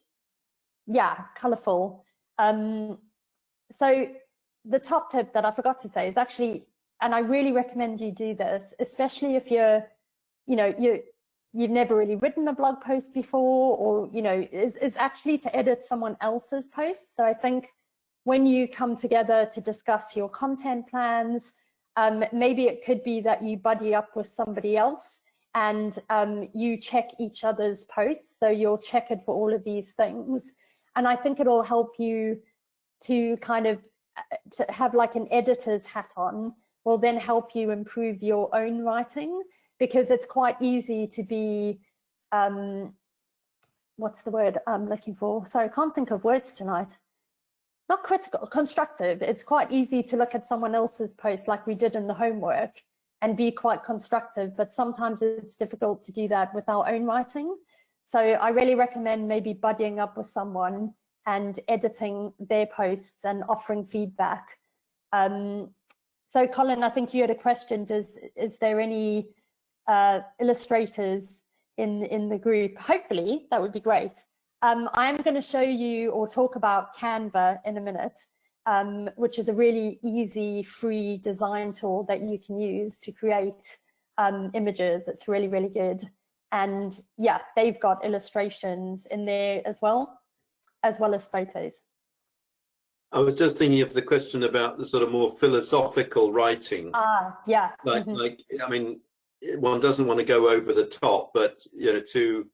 S1: yeah, colorful. So the top tip that I forgot to say is actually, and I really recommend you do this, especially if you're, you know, you've never really written a blog post before, or, you know, is actually to edit someone else's post. So I think when you come together to discuss your content plans, maybe it could be that you buddy up with somebody else and you check each other's posts. So you'll check it for all of these things. And I think it'll help you to kind of to have like an editor's hat on will then help you improve your own writing, because it's quite easy to be, what's the word I'm looking for? Sorry, I can't think of words tonight. Not critical, constructive. It's quite easy to look at someone else's post like we did in the homework and be quite constructive, but sometimes it's difficult to do that with our own writing. So I really recommend maybe buddying up with someone and editing their posts and offering feedback. So Colin, I think you had a question. Is there any illustrators in the group? Hopefully, that would be great. I'm going to show you or talk about Canva in a minute, which is a really easy, free design tool that you can use to create images. It's really, really good. And yeah, they've got illustrations in there as well as photos.
S2: I was just thinking of the question about the sort of more philosophical writing.
S1: Yeah.
S2: Like, I mean, one doesn't want to go over the top, but you know, to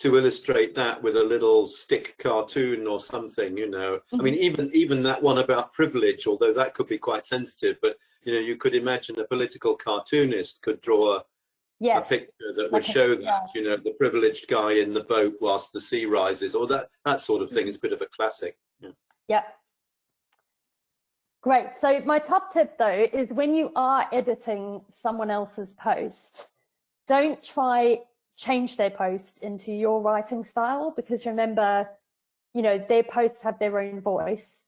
S2: illustrate that with a little stick cartoon or something, you know. I mean, even that one about privilege, although that could be quite sensitive, but you know, you could imagine a political cartoonist could draw a picture that would show that, you know, the privileged guy in the boat whilst the sea rises, or that sort of thing is a bit of a classic.
S1: Yeah. Great. So my top tip though is when you are editing someone else's post, don't try change their post into your writing style, because remember, you know, their posts have their own voice.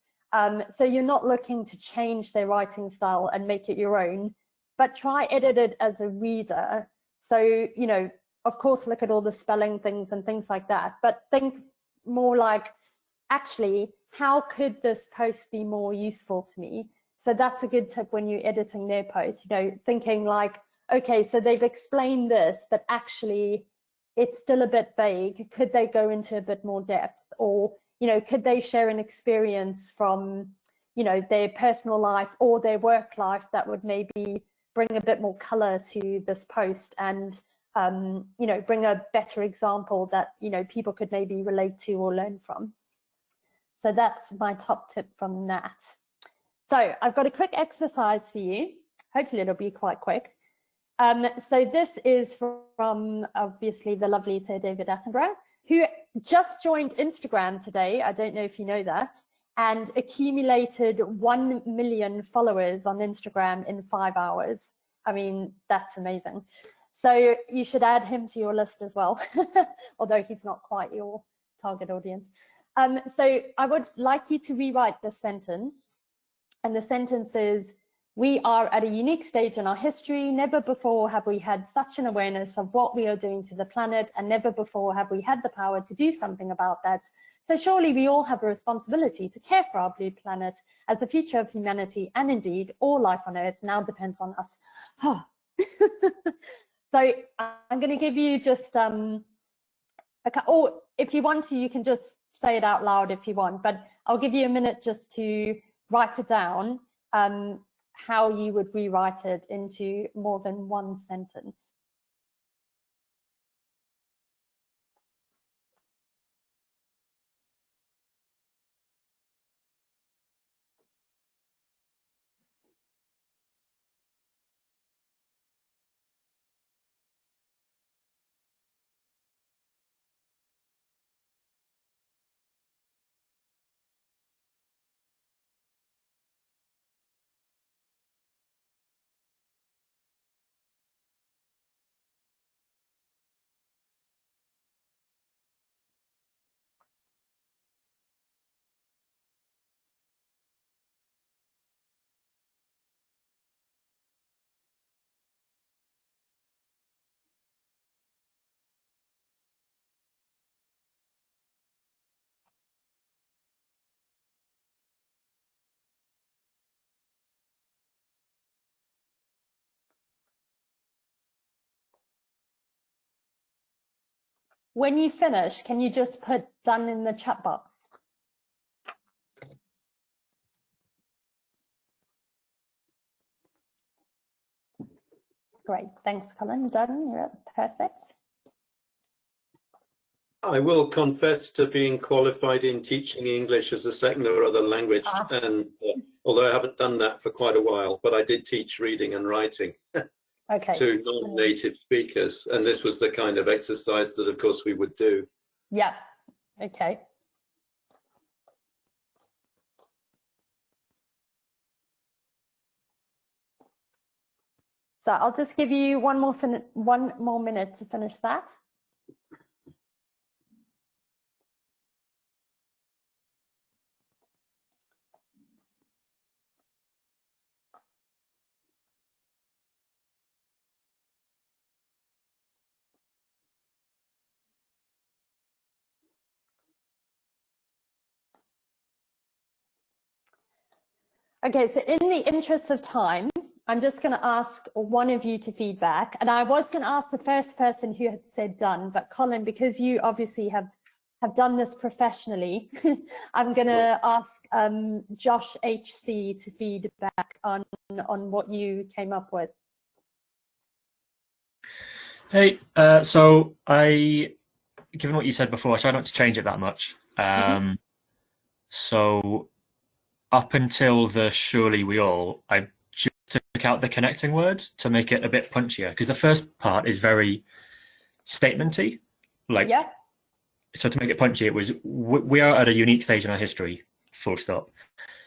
S1: So you're not looking to change their writing style and make it your own, but try edit it as a reader. So, you know, of course, look at all the spelling things and things like that, but think more like, actually, how could this post be more useful to me? So that's a good tip when you're editing their post, you know, thinking like, okay, so they've explained this, but actually it's still a bit vague. Could they go into a bit more depth? Or, you know, could they share an experience from, you know, their personal life or their work life that would maybe bring a bit more color to this post and, you know, bring a better example that, you know, people could maybe relate to or learn from. So that's my top tip from that. So I've got a quick exercise for you. Hopefully it'll be quite quick. So this is from obviously the lovely Sir David Attenborough, who just joined Instagram today. I don't know if you know that, and accumulated 1 million followers on Instagram in 5 hours. I mean, that's amazing. So you should add him to your list as well, although he's not quite your target audience. So I would like you to rewrite this sentence. And the sentence is, we are at a unique stage in our history. Never before have we had such an awareness of what we are doing to the planet, and never before have we had the power to do something about that. So surely we all have a responsibility to care for our blue planet, as the future of humanity and indeed all life on Earth now depends on us. So I'm going to give you just, or if you want to, you can just say it out loud if you want, but I'll give you a minute just to write it down, how you would rewrite it into more than one sentence. When you finish, can you just put done in the chat box? Great, thanks, Colin. Done, you're perfect.
S2: I will confess to being qualified in teaching English as a second or other language, and although I haven't done that for quite a while, but I did teach reading and writing to non-native speakers. And this was the kind of exercise that, of course, we would do.
S1: Yeah, okay. So I'll just give you one more minute to finish that. Okay, so in the interest of time, I'm just going to ask one of you to feedback. And I was going to ask the first person who had said done, but Colin, because you obviously have done this professionally, I'm going to ask Josh HC to feedback on what you came up with.
S5: Hey, so given what you said before, I try not to change it that much. So up until the surely we all, I just took out the connecting words to make it a bit punchier, because the first part is very statementy. So to make it punchy, it was, we are at a unique stage in our history, full stop.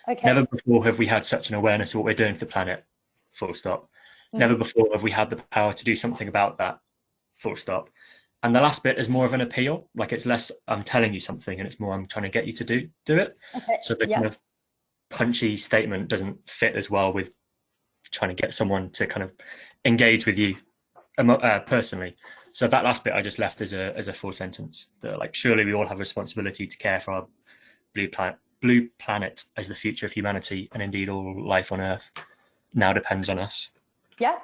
S1: Okay.
S5: Never before have we had such an awareness of what we're doing to the planet, full stop. Never before have we had the power to do something about that, full stop. And the last bit is more of an appeal, like it's less I'm telling you something and it's more I'm trying to get you to do it.
S1: Okay.
S5: So the kind of punchy statement doesn't fit as well with trying to get someone to kind of engage with you personally. So that last bit I just left as a full sentence. That, like, surely we all have a responsibility to care for our blue planet as the future of humanity, and indeed all life on Earth now depends on us.
S1: Yeah.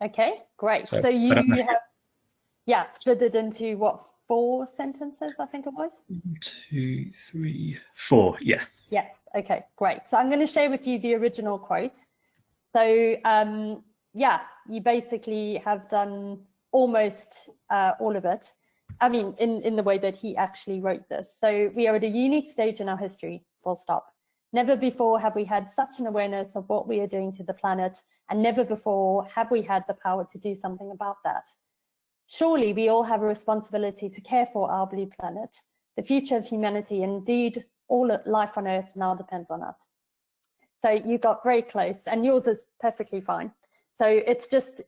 S1: Okay. Great. So you have split it into what, 4 sentences? I think it was.
S5: 1, 2, 3, 4. Yeah.
S1: Yes. Okay. Great. So I'm going to share with you the original quote. So you basically have done almost all of it. I mean, in the way that he actually wrote this. So we are at a unique stage in our history, full stop. Never before have we had such an awareness of what we are doing to the planet, and never before have we had the power to do something about that. Surely we all have a responsibility to care for our blue planet. The future of humanity, indeed all life on Earth, now depends on us. So you got very close, and yours is perfectly fine. So it's just,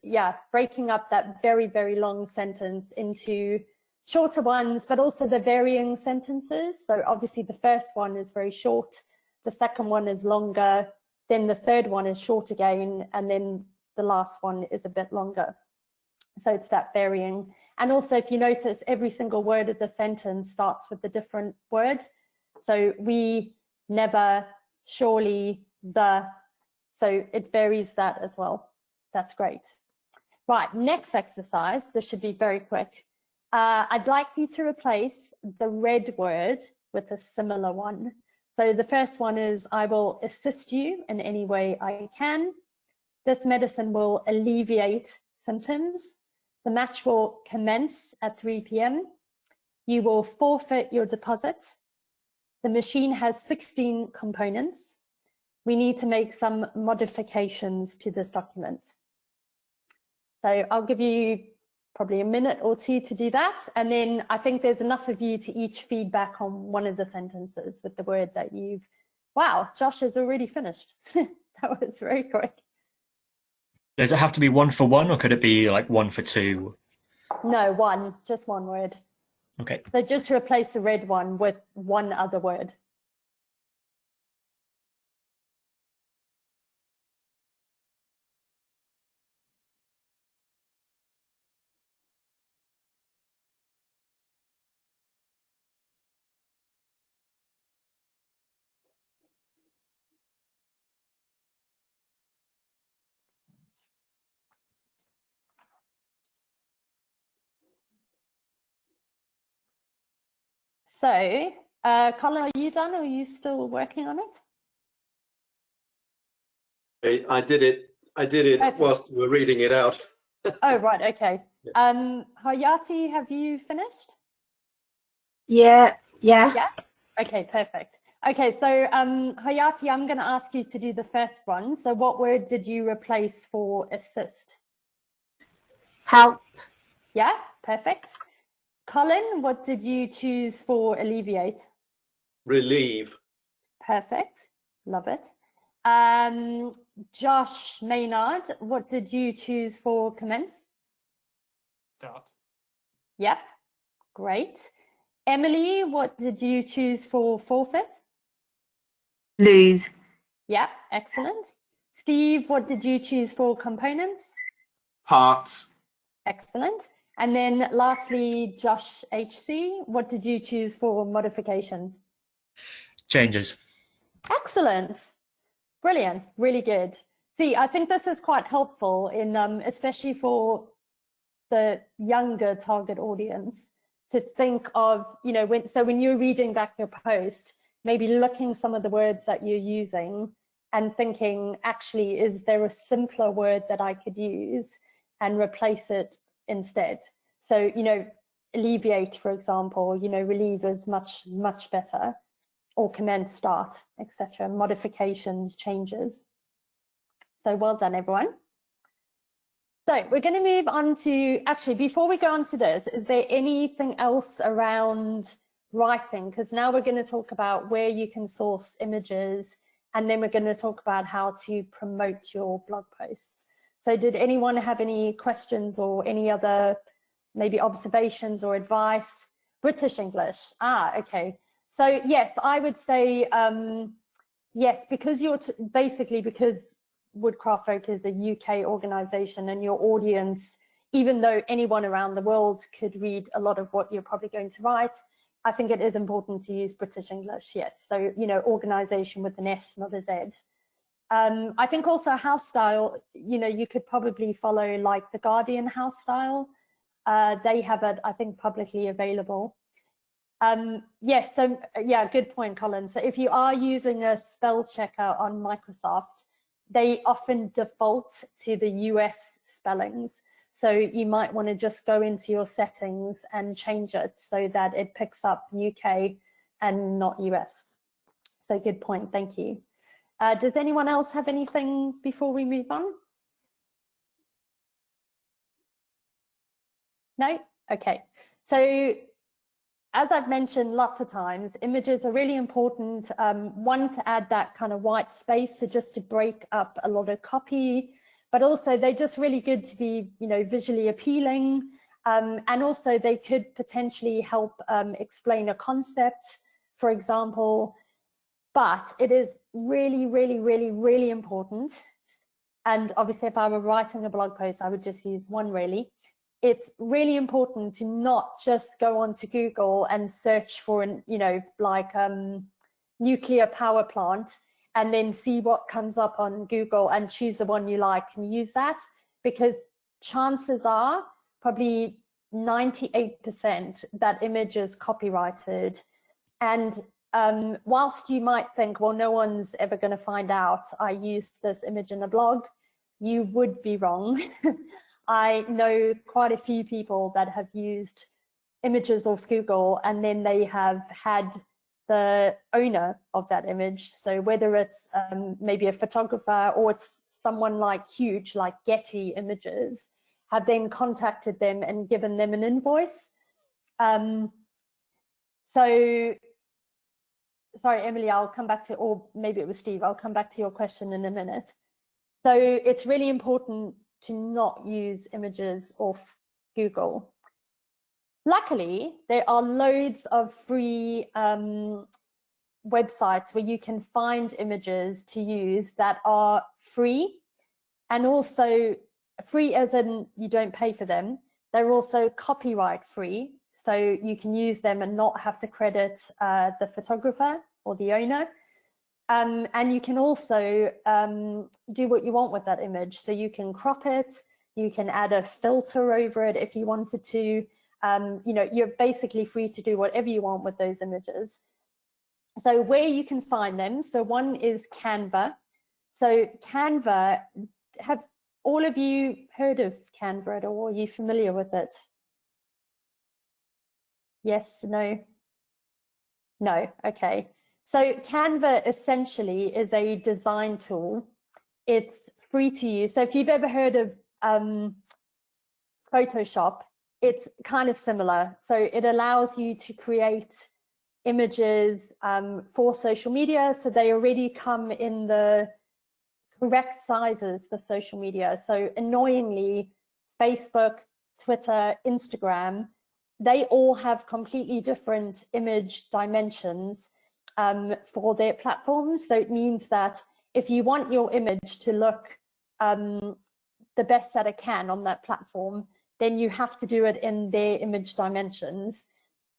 S1: breaking up that very, very long sentence into shorter ones, but also the varying sentences. So obviously the first one is very short, the second one is longer, then the third one is short again, and then the last one is a bit longer. So it's that varying. And also, if you notice, every single word of the sentence starts with a different word. So we, never, surely, the, so it varies that as well. That's great. Right, next exercise, this should be very quick. I'd like you to replace the red word with a similar one. So the first one is, I will assist you in any way I can. This medicine will alleviate symptoms. The match will commence at 3 p.m. You will forfeit your deposit. The machine has 16 components. We need to make some modifications to this document. So I'll give you probably a minute or two to do that. And then I think there's enough of you to each feedback on one of the sentences with the word that you've, wow, Josh has already finished. That was very quick.
S5: Does it have to be 1 for 1, or could it be like 1 for 2?
S1: No, one, just one word.
S5: Okay.
S1: So just replace the red one with one other word. So, Colin, are you done, or are you still working on it?
S2: I did it okay. Whilst we were reading it out.
S1: Oh, right, okay. Hayati, have you finished?
S6: Yeah.
S1: Yeah? Okay, perfect. Okay, so Hayati, I'm going to ask you to do the first one. So what word did you replace for assist?
S6: Help.
S1: Yeah, perfect. Colin, what did you choose for alleviate?
S2: Relieve.
S1: Perfect. Love it. Josh Maynard, what did you choose for commence?
S3: Start.
S1: Yep, great. Emily, what did you choose for forfeit?
S8: Lose.
S1: Yeah, excellent. Steve, what did you choose for components?
S4: Parts.
S1: Excellent. And then lastly, Josh HC, what did you choose for modifications?
S5: Changes.
S1: Excellent. Brilliant. Really good. See, I think this is quite helpful in especially for the younger target audience to think of, you know, when you're reading back your post, maybe looking some of the words that you're using and thinking, actually, is there a simpler word that I could use and replace it instead? So, you know, alleviate, for example, you know, relieve is much, much better, or commence, start, etc. Modifications, changes. So well done, everyone. So we're going to move on to, actually, before we go on to this, is there anything else around writing? Because now we're going to talk about where you can source images, and then we're going to talk about how to promote your blog posts. So did anyone have any questions or any other maybe observations or advice? British English. Ah, okay. So yes, I would say yes, because you're basically because Woodcraft Folk is a UK organization, and your audience, even though anyone around the world could read a lot of what you're probably going to write, I think it is important to use British English, yes. So, you know, organization with an S, not a Z. I think also house style, you know, you could probably follow like the Guardian house style. They have it, I think, publicly available. Yes, so yeah, good point, Colin. So if you are using a spell checker on Microsoft, they often default to the US spellings. So you might want to just go into your settings and change it so that it picks up UK and not US. So good point, thank you. Does anyone else have anything before we move on? No? Okay. So as I've mentioned lots of times, images are really important. One, to add that kind of white space, so just to break up a lot of copy, but also they're just really good to be, you know, visually appealing. And also they could potentially help explain a concept, for example. But it is really, really, really, really important. And obviously, if I were writing a blog post, I would just use one really. It's really important to not just go onto Google and search for an, you know, like nuclear power plant and then see what comes up on Google and choose the one you like and use that, because chances are probably 98% that image is copyrighted. And whilst you might think, well, no one's ever going to find out I used this image in a blog, you would be wrong. I know quite a few people that have used images off Google, and then they have had the owner of that image, so whether it's maybe a photographer or it's someone like huge like Getty Images, have then contacted them and given them an invoice. So sorry, Emily, I'll come back to, or maybe it was Steve, I'll come back to your question in a minute. So it's really important to not use images off Google. Luckily, there are loads of free websites where you can find images to use that are free, and also free as in you don't pay for them. They're also copyright free, so you can use them and not have to credit the photographer or the owner. And you can also do what you want with that image. So you can crop it, you can add a filter over it if you wanted to. You know, you're basically free to do whatever you want with those images. So where you can find them, so one is Canva. So Canva, have all of you heard of Canva at all? Are you familiar with it? Yes, no? No, okay. So Canva essentially is a design tool. It's free to use. So if you've ever heard of Photoshop, it's kind of similar. So it allows you to create images for social media. So they already come in the correct sizes for social media. So annoyingly, Facebook, Twitter, Instagram, they all have completely different image dimensions for their platforms. So it means that if you want your image to look the best that it can on that platform, then you have to do it in their image dimensions.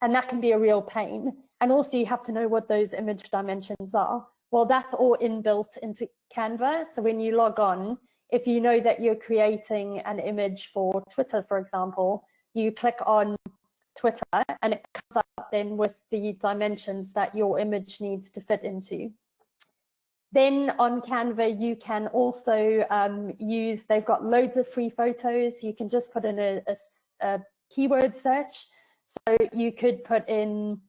S1: And that can be a real pain. And also you have to know what those image dimensions are. Well, that's all inbuilt into Canva. So when you log on, if you know that you're creating an image for Twitter, for example, you click on Twitter and it comes up then with the dimensions that your image needs to fit into. Then on Canva, you can also use, they've got loads of free photos. You can just put in a keyword search. So you could put in,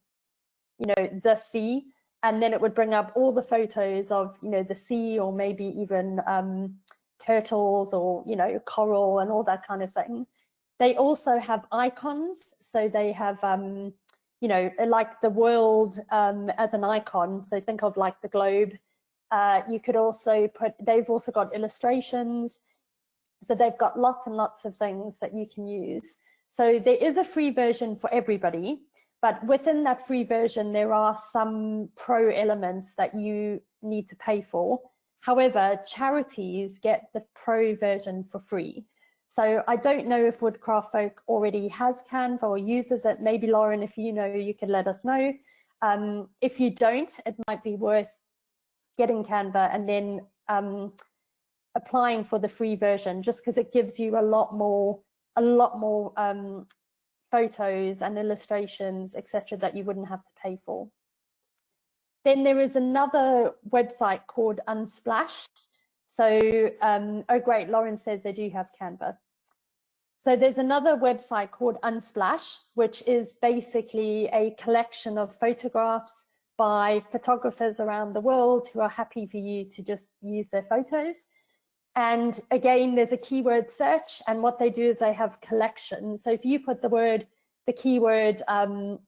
S1: you know, the sea, and then it would bring up all the photos of, you know, the sea, or maybe even turtles, or, you know, coral and all that kind of thing. They also have icons. So they have, you know, like the world as an icon. So think of like the globe. You could also put, they've also got illustrations. So they've got lots and lots of things that you can use. So there is a free version for everybody, but within that free version, there are some pro elements that you need to pay for. However, charities get the pro version for free. So I don't know if Woodcraft Folk already has Canva or uses it. Maybe Lauren, if you know, you could let us know. If you don't, it might be worth getting Canva and then applying for the free version, just because it gives you a lot more photos and illustrations, etc., that you wouldn't have to pay for. Then there is another website called Unsplash. So, oh great, Lauren says they do have Canva. So there's another website called Unsplash, which is basically a collection of photographs by photographers around the world who are happy for you to just use their photos. And again, there's a keyword search, and what they do is they have collections. So if you put the keyword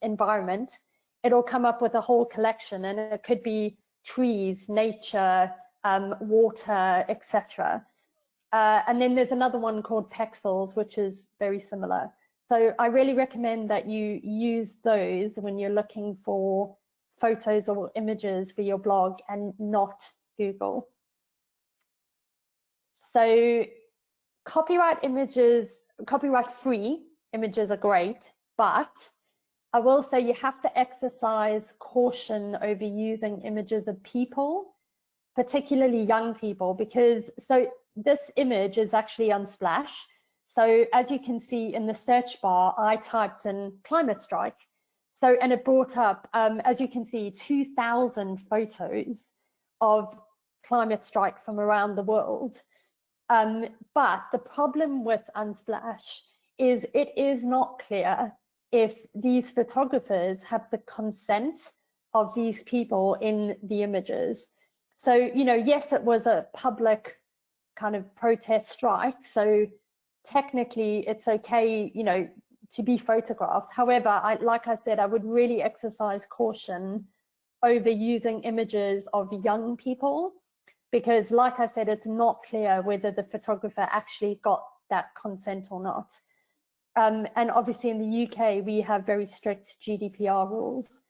S1: environment, it'll come up with a whole collection, and it could be trees, nature, water, etc. And then there's another one called Pexels, which is very similar. So I really recommend that you use those when you're looking for photos or images for your blog, and not Google. So copyright free images are great, but I will say you have to exercise caution over using images of people, particularly young people, because so this image is actually Unsplash. So as you can see in the search bar, I typed in climate strike. So, and it brought up, as you can see, 2,000 photos of climate strike from around the world. But the problem with Unsplash is it is not clear if these photographers have the consent of these people in the images. So, you know, yes, it was a public kind of protest strike. So technically it's okay, you know, to be photographed. However, like I said, I would really exercise caution over using images of young people, because like I said, it's not clear whether the photographer actually got that consent or not. And obviously in the UK, we have very strict GDPR rules.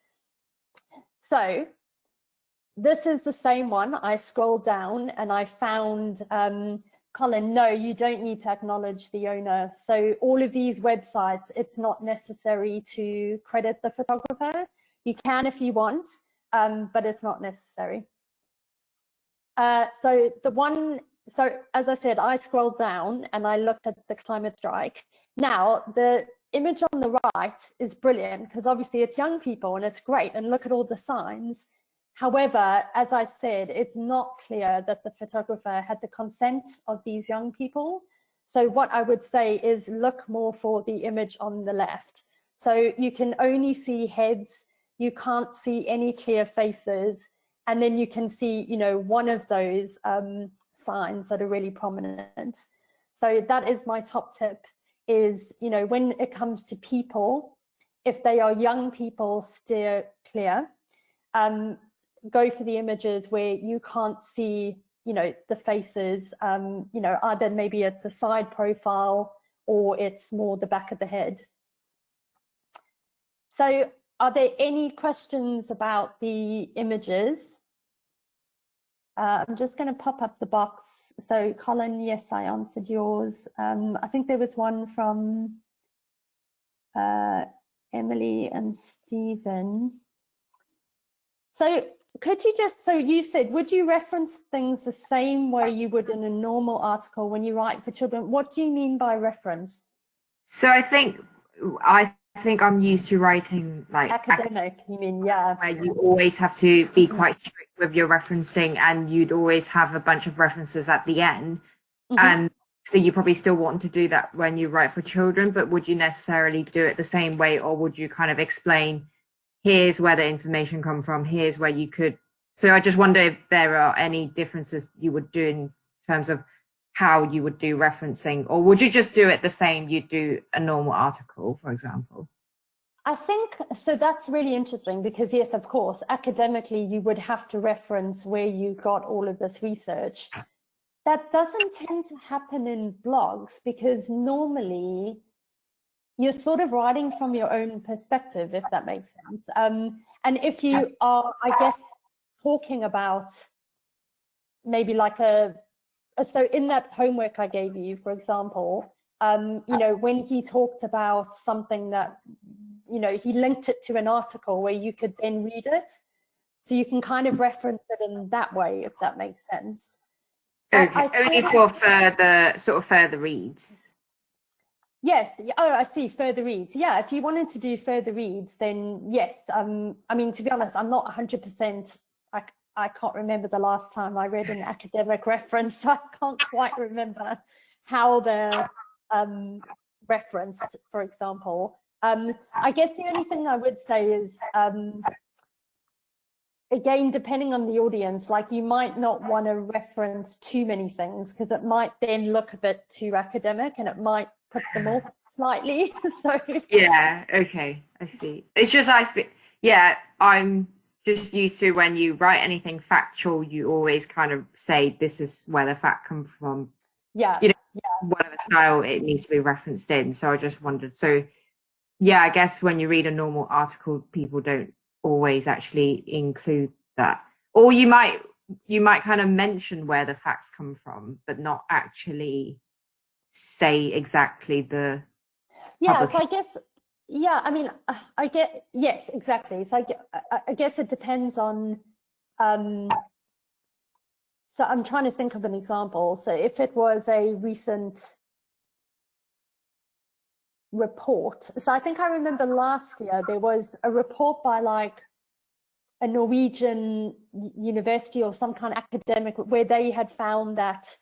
S1: So this is the same one. I scrolled down and I found, Colin, no, you don't need to acknowledge the owner. So all of these websites, it's not necessary to credit the photographer. You can if you want, but it's not necessary. So as I said, I scrolled down and I looked at the climate strike. Now, the image on the right is brilliant because obviously it's young people and it's great, and look at all the signs. However, as I said, it's not clear that the photographer had the consent of these young people. So what I would say is look more for the image on the left. So you can only see heads, you can't see any clear faces, and then you can see, you know, one of those signs that are really prominent. So that is my top tip, is, you know, when it comes to people, if they are young people, steer clear. Go for the images where you can't see, you know, the faces, you know, either maybe it's a side profile or it's more the back of the head. So are there any questions about the images? I'm just going to pop up the box. So Colin, yes, I answered yours. I think there was one from Emily and Stephen. So could you just, so you said, would you reference things the same way you would in a normal article when you write for children? What do you mean by reference?
S8: So I think I'm used to writing like
S1: academic, you mean, yeah.
S8: Where you always have to be quite strict with your referencing, and you'd always have a bunch of references at the end. And so you probably still want to do that when you write for children, but would you necessarily do it the same way, or would you kind of explain, here's where the information comes from, here's where you could. So I just wonder if there are any differences you would do in terms of how you would do referencing, or would you just do it the same you'd do a normal article, for example?
S1: I think, so that's really interesting, because yes, of course, academically, you would have to reference where you got all of this research. That doesn't tend to happen in blogs, because normally you're sort of writing from your own perspective, if that makes sense. And if you are, I guess, talking about maybe like so in that homework I gave you, for example, you know, when he talked about something that, you know, he linked it to an article where you could then read it. So you can kind of reference it in that way, if that makes sense.
S8: Okay, only for further reads.
S1: Yes. Oh, I see. Further reads. Yeah. If you wanted to do further reads, then yes. I mean, to be honest, I'm not 100%. I can't remember the last time I read an academic reference, so I can't quite remember how they're referenced, for example. I guess the only thing I would say is, again, depending on the audience, like you might not want to reference too many things, because it might then look a bit too academic and it might put them off slightly. So
S8: yeah, okay, I see. It's just I'm just used to, when you write anything factual, you always kind of say this is where the fact comes from.
S1: Yeah,
S8: you know, whatever style it needs to be referenced in. So I just wondered. So yeah, I guess when you read a normal article, people don't always actually include that, or you might kind of mention where the facts come from, but not actually say exactly the.
S1: Yeah, so I guess, yeah, I mean, I get, yes, exactly. So I guess it depends on, so I'm trying to think of an example. So if it was a recent report, so I think I remember last year there was a report by like a Norwegian university or some kind of academic where they had found that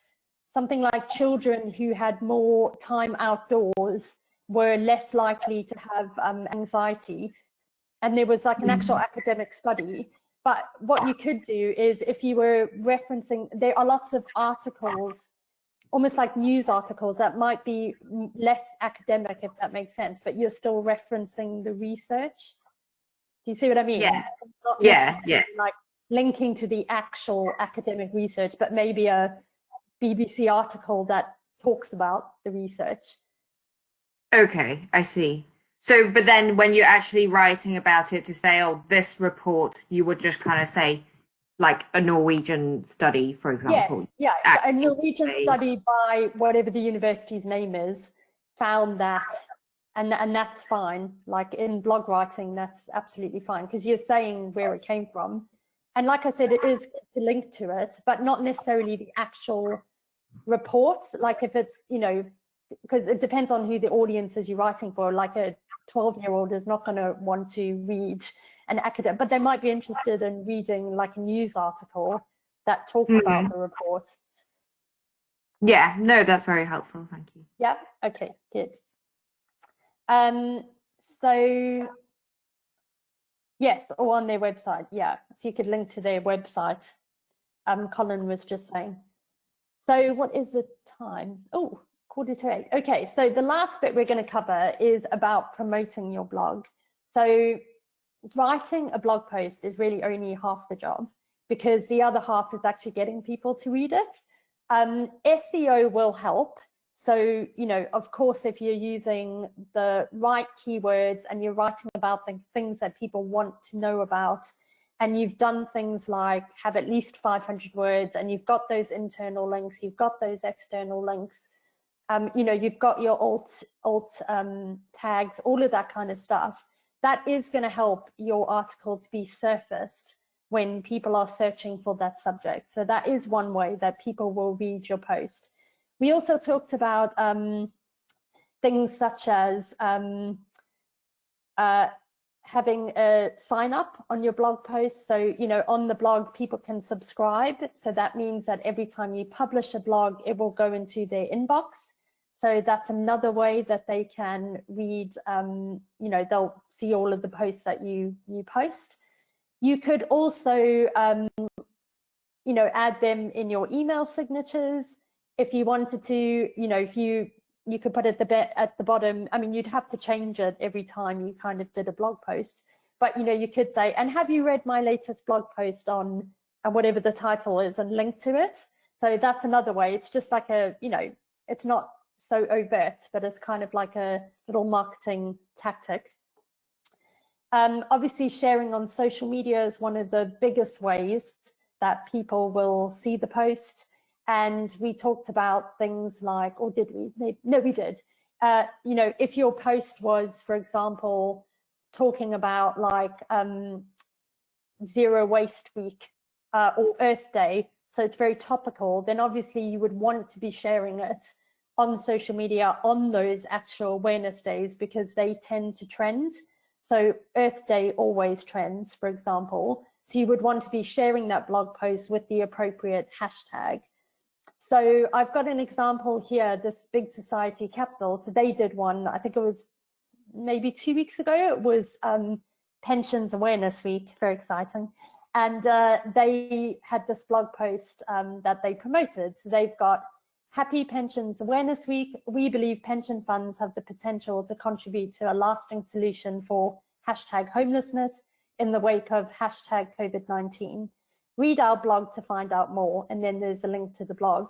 S1: something like children who had more time outdoors were less likely to have anxiety. And there was like an actual academic study. But what you could do is, if you were referencing, there are lots of articles, almost like news articles, that might be less academic, if that makes sense, but you're still referencing the research. Do you see what I mean?
S8: Yeah.
S1: Not
S8: Yeah.
S1: like linking to the actual academic research, but maybe a BBC article that talks about the research.
S8: Okay, I see. So, but then when you're actually writing about it to say, oh, this report, you would just kind of say, like a Norwegian study, for example.
S1: Yes, yeah, a Norwegian study by whatever the university's name is found that, and that's fine. Like in blog writing, that's absolutely fine, because you're saying where it came from. And like I said, it is linked to it, but not necessarily the actual report. Like if it's, you know, because it depends on who the audience is you're writing for. Like a 12-year-old is not going to want to read an academic, but they might be interested in reading like a news article that talks about the report.
S8: Yeah, no, that's very helpful. Thank you.
S1: Yeah, okay, good. So Yes, or on their website, yeah. So you could link to their website. Colin was just saying. So what is the time? Oh, 7:45. Okay, so the last bit we're going to cover is about promoting your blog. So writing a blog post is really only half the job, because the other half is actually getting people to read it. SEO will help. So, you know, of course, if you're using the right keywords and you're writing about the things that people want to know about, and you've done things like have at least 500 words, and you've got those internal links, you've got those external links, you know, you've got your alt tags, all of that kind of stuff, that is going to help your article to be surfaced when people are searching for that subject. So that is one way that people will read your post. We also talked about things such as having a sign up on your blog post. So, you know, on the blog, people can subscribe. So that means that every time you publish a blog, it will go into their inbox. So that's another way that they can read, you know, they'll see all of the posts that you post. You could also, you know, add them in your email signatures. If you wanted to, you know, if you could put it at the bottom. I mean, you'd have to change it every time you kind of did a blog post. But, you know, you could say, and have you read my latest blog post on whatever the title is, and link to it. So that's another way. It's just like a, you know, it's not so overt, but it's kind of like a little marketing tactic. Obviously, sharing on social media is one of the biggest ways that people will see the post. And we talked about things like, or did we? No, we did. You know, if your post was, for example, talking about like Zero Waste Week or Earth Day, so it's very topical, then obviously you would want to be sharing it on social media on those actual awareness days, because they tend to trend. So Earth Day always trends, for example. So you would want to be sharing that blog post with the appropriate hashtag. So I've got an example here, this Big Society Capital. So they did one, I think it was maybe 2 weeks ago. It was Pensions Awareness Week, very exciting. And they had this blog post that they promoted. So they've got, Happy Pensions Awareness Week. We believe pension funds have the potential to contribute to a lasting solution for hashtag homelessness in the wake of hashtag COVID-19. Read our blog to find out more, and then there's a link to the blog.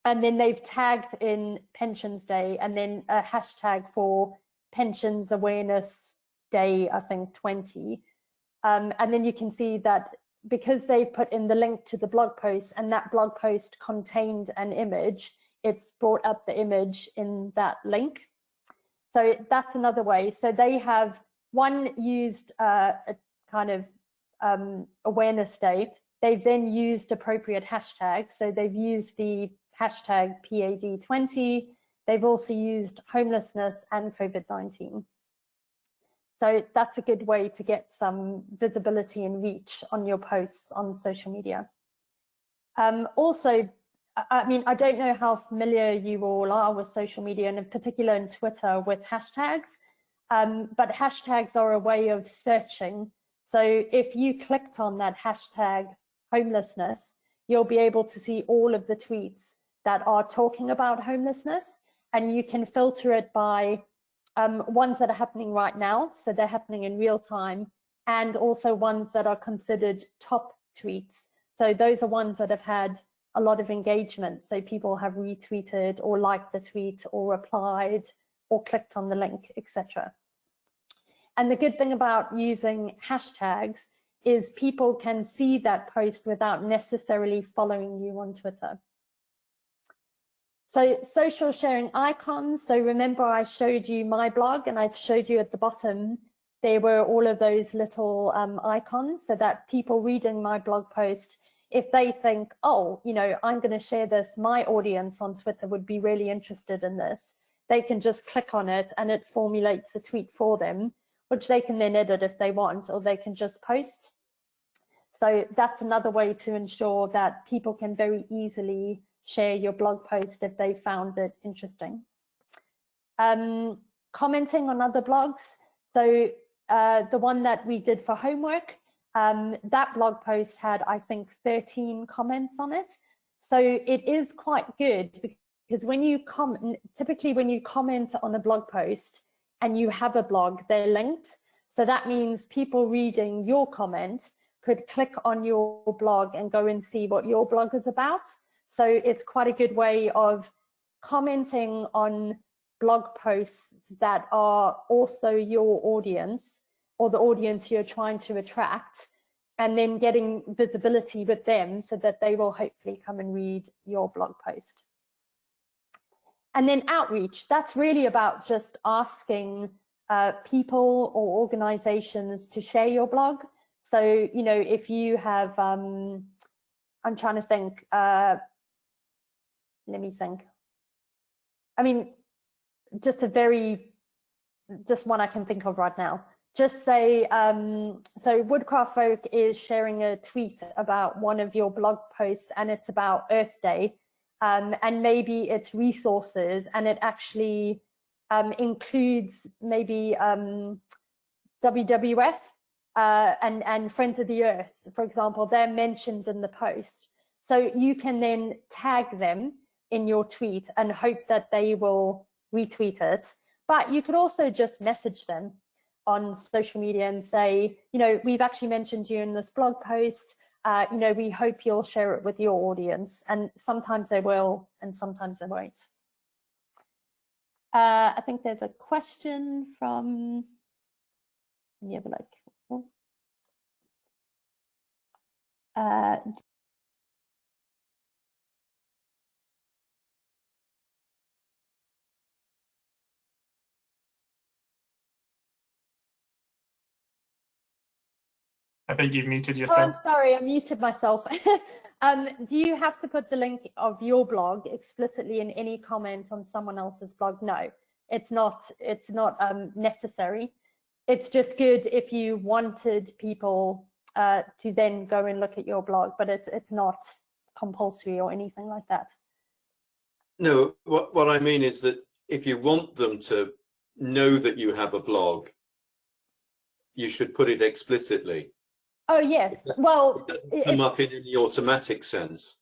S1: And then they've tagged in Pensions Day, and then a hashtag for Pensions Awareness Day, I think 20. And then you can see that because they put in the link to the blog post, and that blog post contained an image, it's brought up the image in that link. So that's another way. So they have used a kind of awareness day. They've then used appropriate hashtags. So they've used the hashtag PAD20. They've also used homelessness and COVID-19. So that's a good way to get some visibility and reach on your posts on social media. Also, I mean, I don't know how familiar you all are with social media, and in particular in Twitter with hashtags, but hashtags are a way of searching. So if you clicked on that hashtag homelessness, you'll be able to see all of the tweets that are talking about homelessness, and you can filter it by ones that are happening right now, so they're happening in real time, and also ones that are considered top tweets. So those are ones that have had a lot of engagement, so people have retweeted or liked the tweet or replied or clicked on the link, etc. And the good thing about using hashtags is people can see that post without necessarily following you on Twitter. So social sharing icons. So remember I showed you my blog, and I showed you at the bottom, there were all of those little icons, so that people reading my blog post, if they think, oh, you know, I'm going to share this, my audience on Twitter would be really interested in this, they can just click on it and it formulates a tweet for them, which they can then edit if they want, or they can just post. So that's another way to ensure that people can very easily share your blog post if they found it interesting. Commenting on other blogs. So the one that we did for homework, that blog post had, I think, 13 comments on it. So it is quite good, because when you comment, typically when you comment on a blog post and you have a blog, they're linked. So that means people reading your comment could click on your blog and go and see what your blog is about. So it's quite a good way of commenting on blog posts that are also your audience, or the audience you're trying to attract, and then getting visibility with them so that they will hopefully come and read your blog post. And then outreach, that's really about just asking people or organizations to share your blog. So, you know, if you have, I'm trying to think, let me think. I mean, just one I can think of right now. Just say, so Woodcraft Folk is sharing a tweet about one of your blog posts, and it's about Earth Day, and maybe it's resources, and it actually includes maybe WWF and Friends of the Earth, for example. They're mentioned in the post. So you can then tag them in your tweet and hope that they will retweet it. But you could also just message them on social media and say, you know, we've actually mentioned you in this blog post. You know, we hope you'll share it with your audience. And sometimes they will, and sometimes they won't. I think there's a question from, let me have a look.
S3: I think you've muted yourself.
S1: Oh, I'm sorry, I muted myself. Do you have to put the link of your blog explicitly in any comment on someone else's blog? No, it's not necessary. It's just good if you wanted people to then go and look at your blog, but it's not compulsory or anything like that.
S2: No, what I mean is that if you want them to know that you have a blog, you should put it explicitly.
S1: Oh, yes. Well,
S2: it doesn't come up in any automatic sense.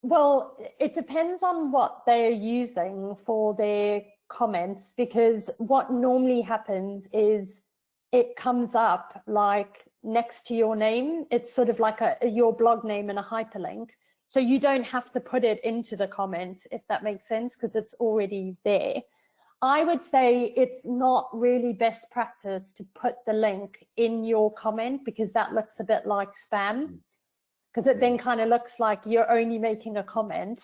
S1: Well, it depends on what they're using for their comments, because what normally happens is it comes up like next to your name. It's sort of like your blog name and a hyperlink. So you don't have to put it into the comment, if that makes sense, because it's already there. I would say it's not really best practice to put the link in your comment, because that looks a bit like spam, because it then kind of looks like you're only making a comment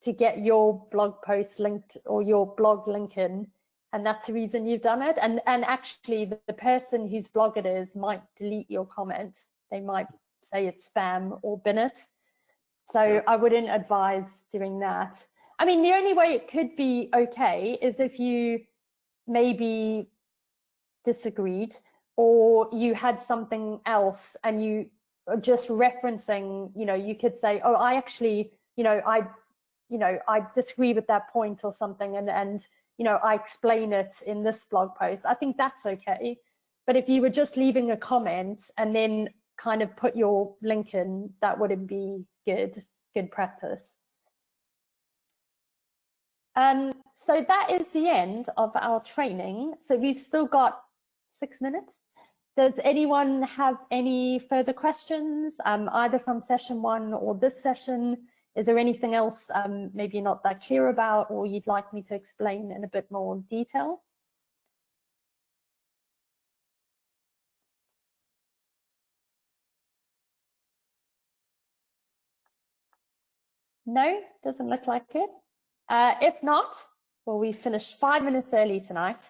S1: to get your blog post linked or your blog link in, and that's the reason you've done it. And actually the person whose blog it is might delete your comment. They might say it's spam or bin it. So I wouldn't advise doing that. I mean, the only way it could be okay is if you maybe disagreed, or you had something else and you are just referencing, you know, you could say, oh, I actually, I disagree with that point or something, and you know, I explain it in this blog post. I think that's okay. But if you were just leaving a comment and then kind of put your link in, that wouldn't be good practice. So that is the end of our training. So we've still got 6 minutes. Does anyone have any further questions, either from session 1 or this session? Is there anything else maybe you're not that clear about, or you'd like me to explain in a bit more detail? No, doesn't look like it. If not, well, we finished 5 minutes early tonight.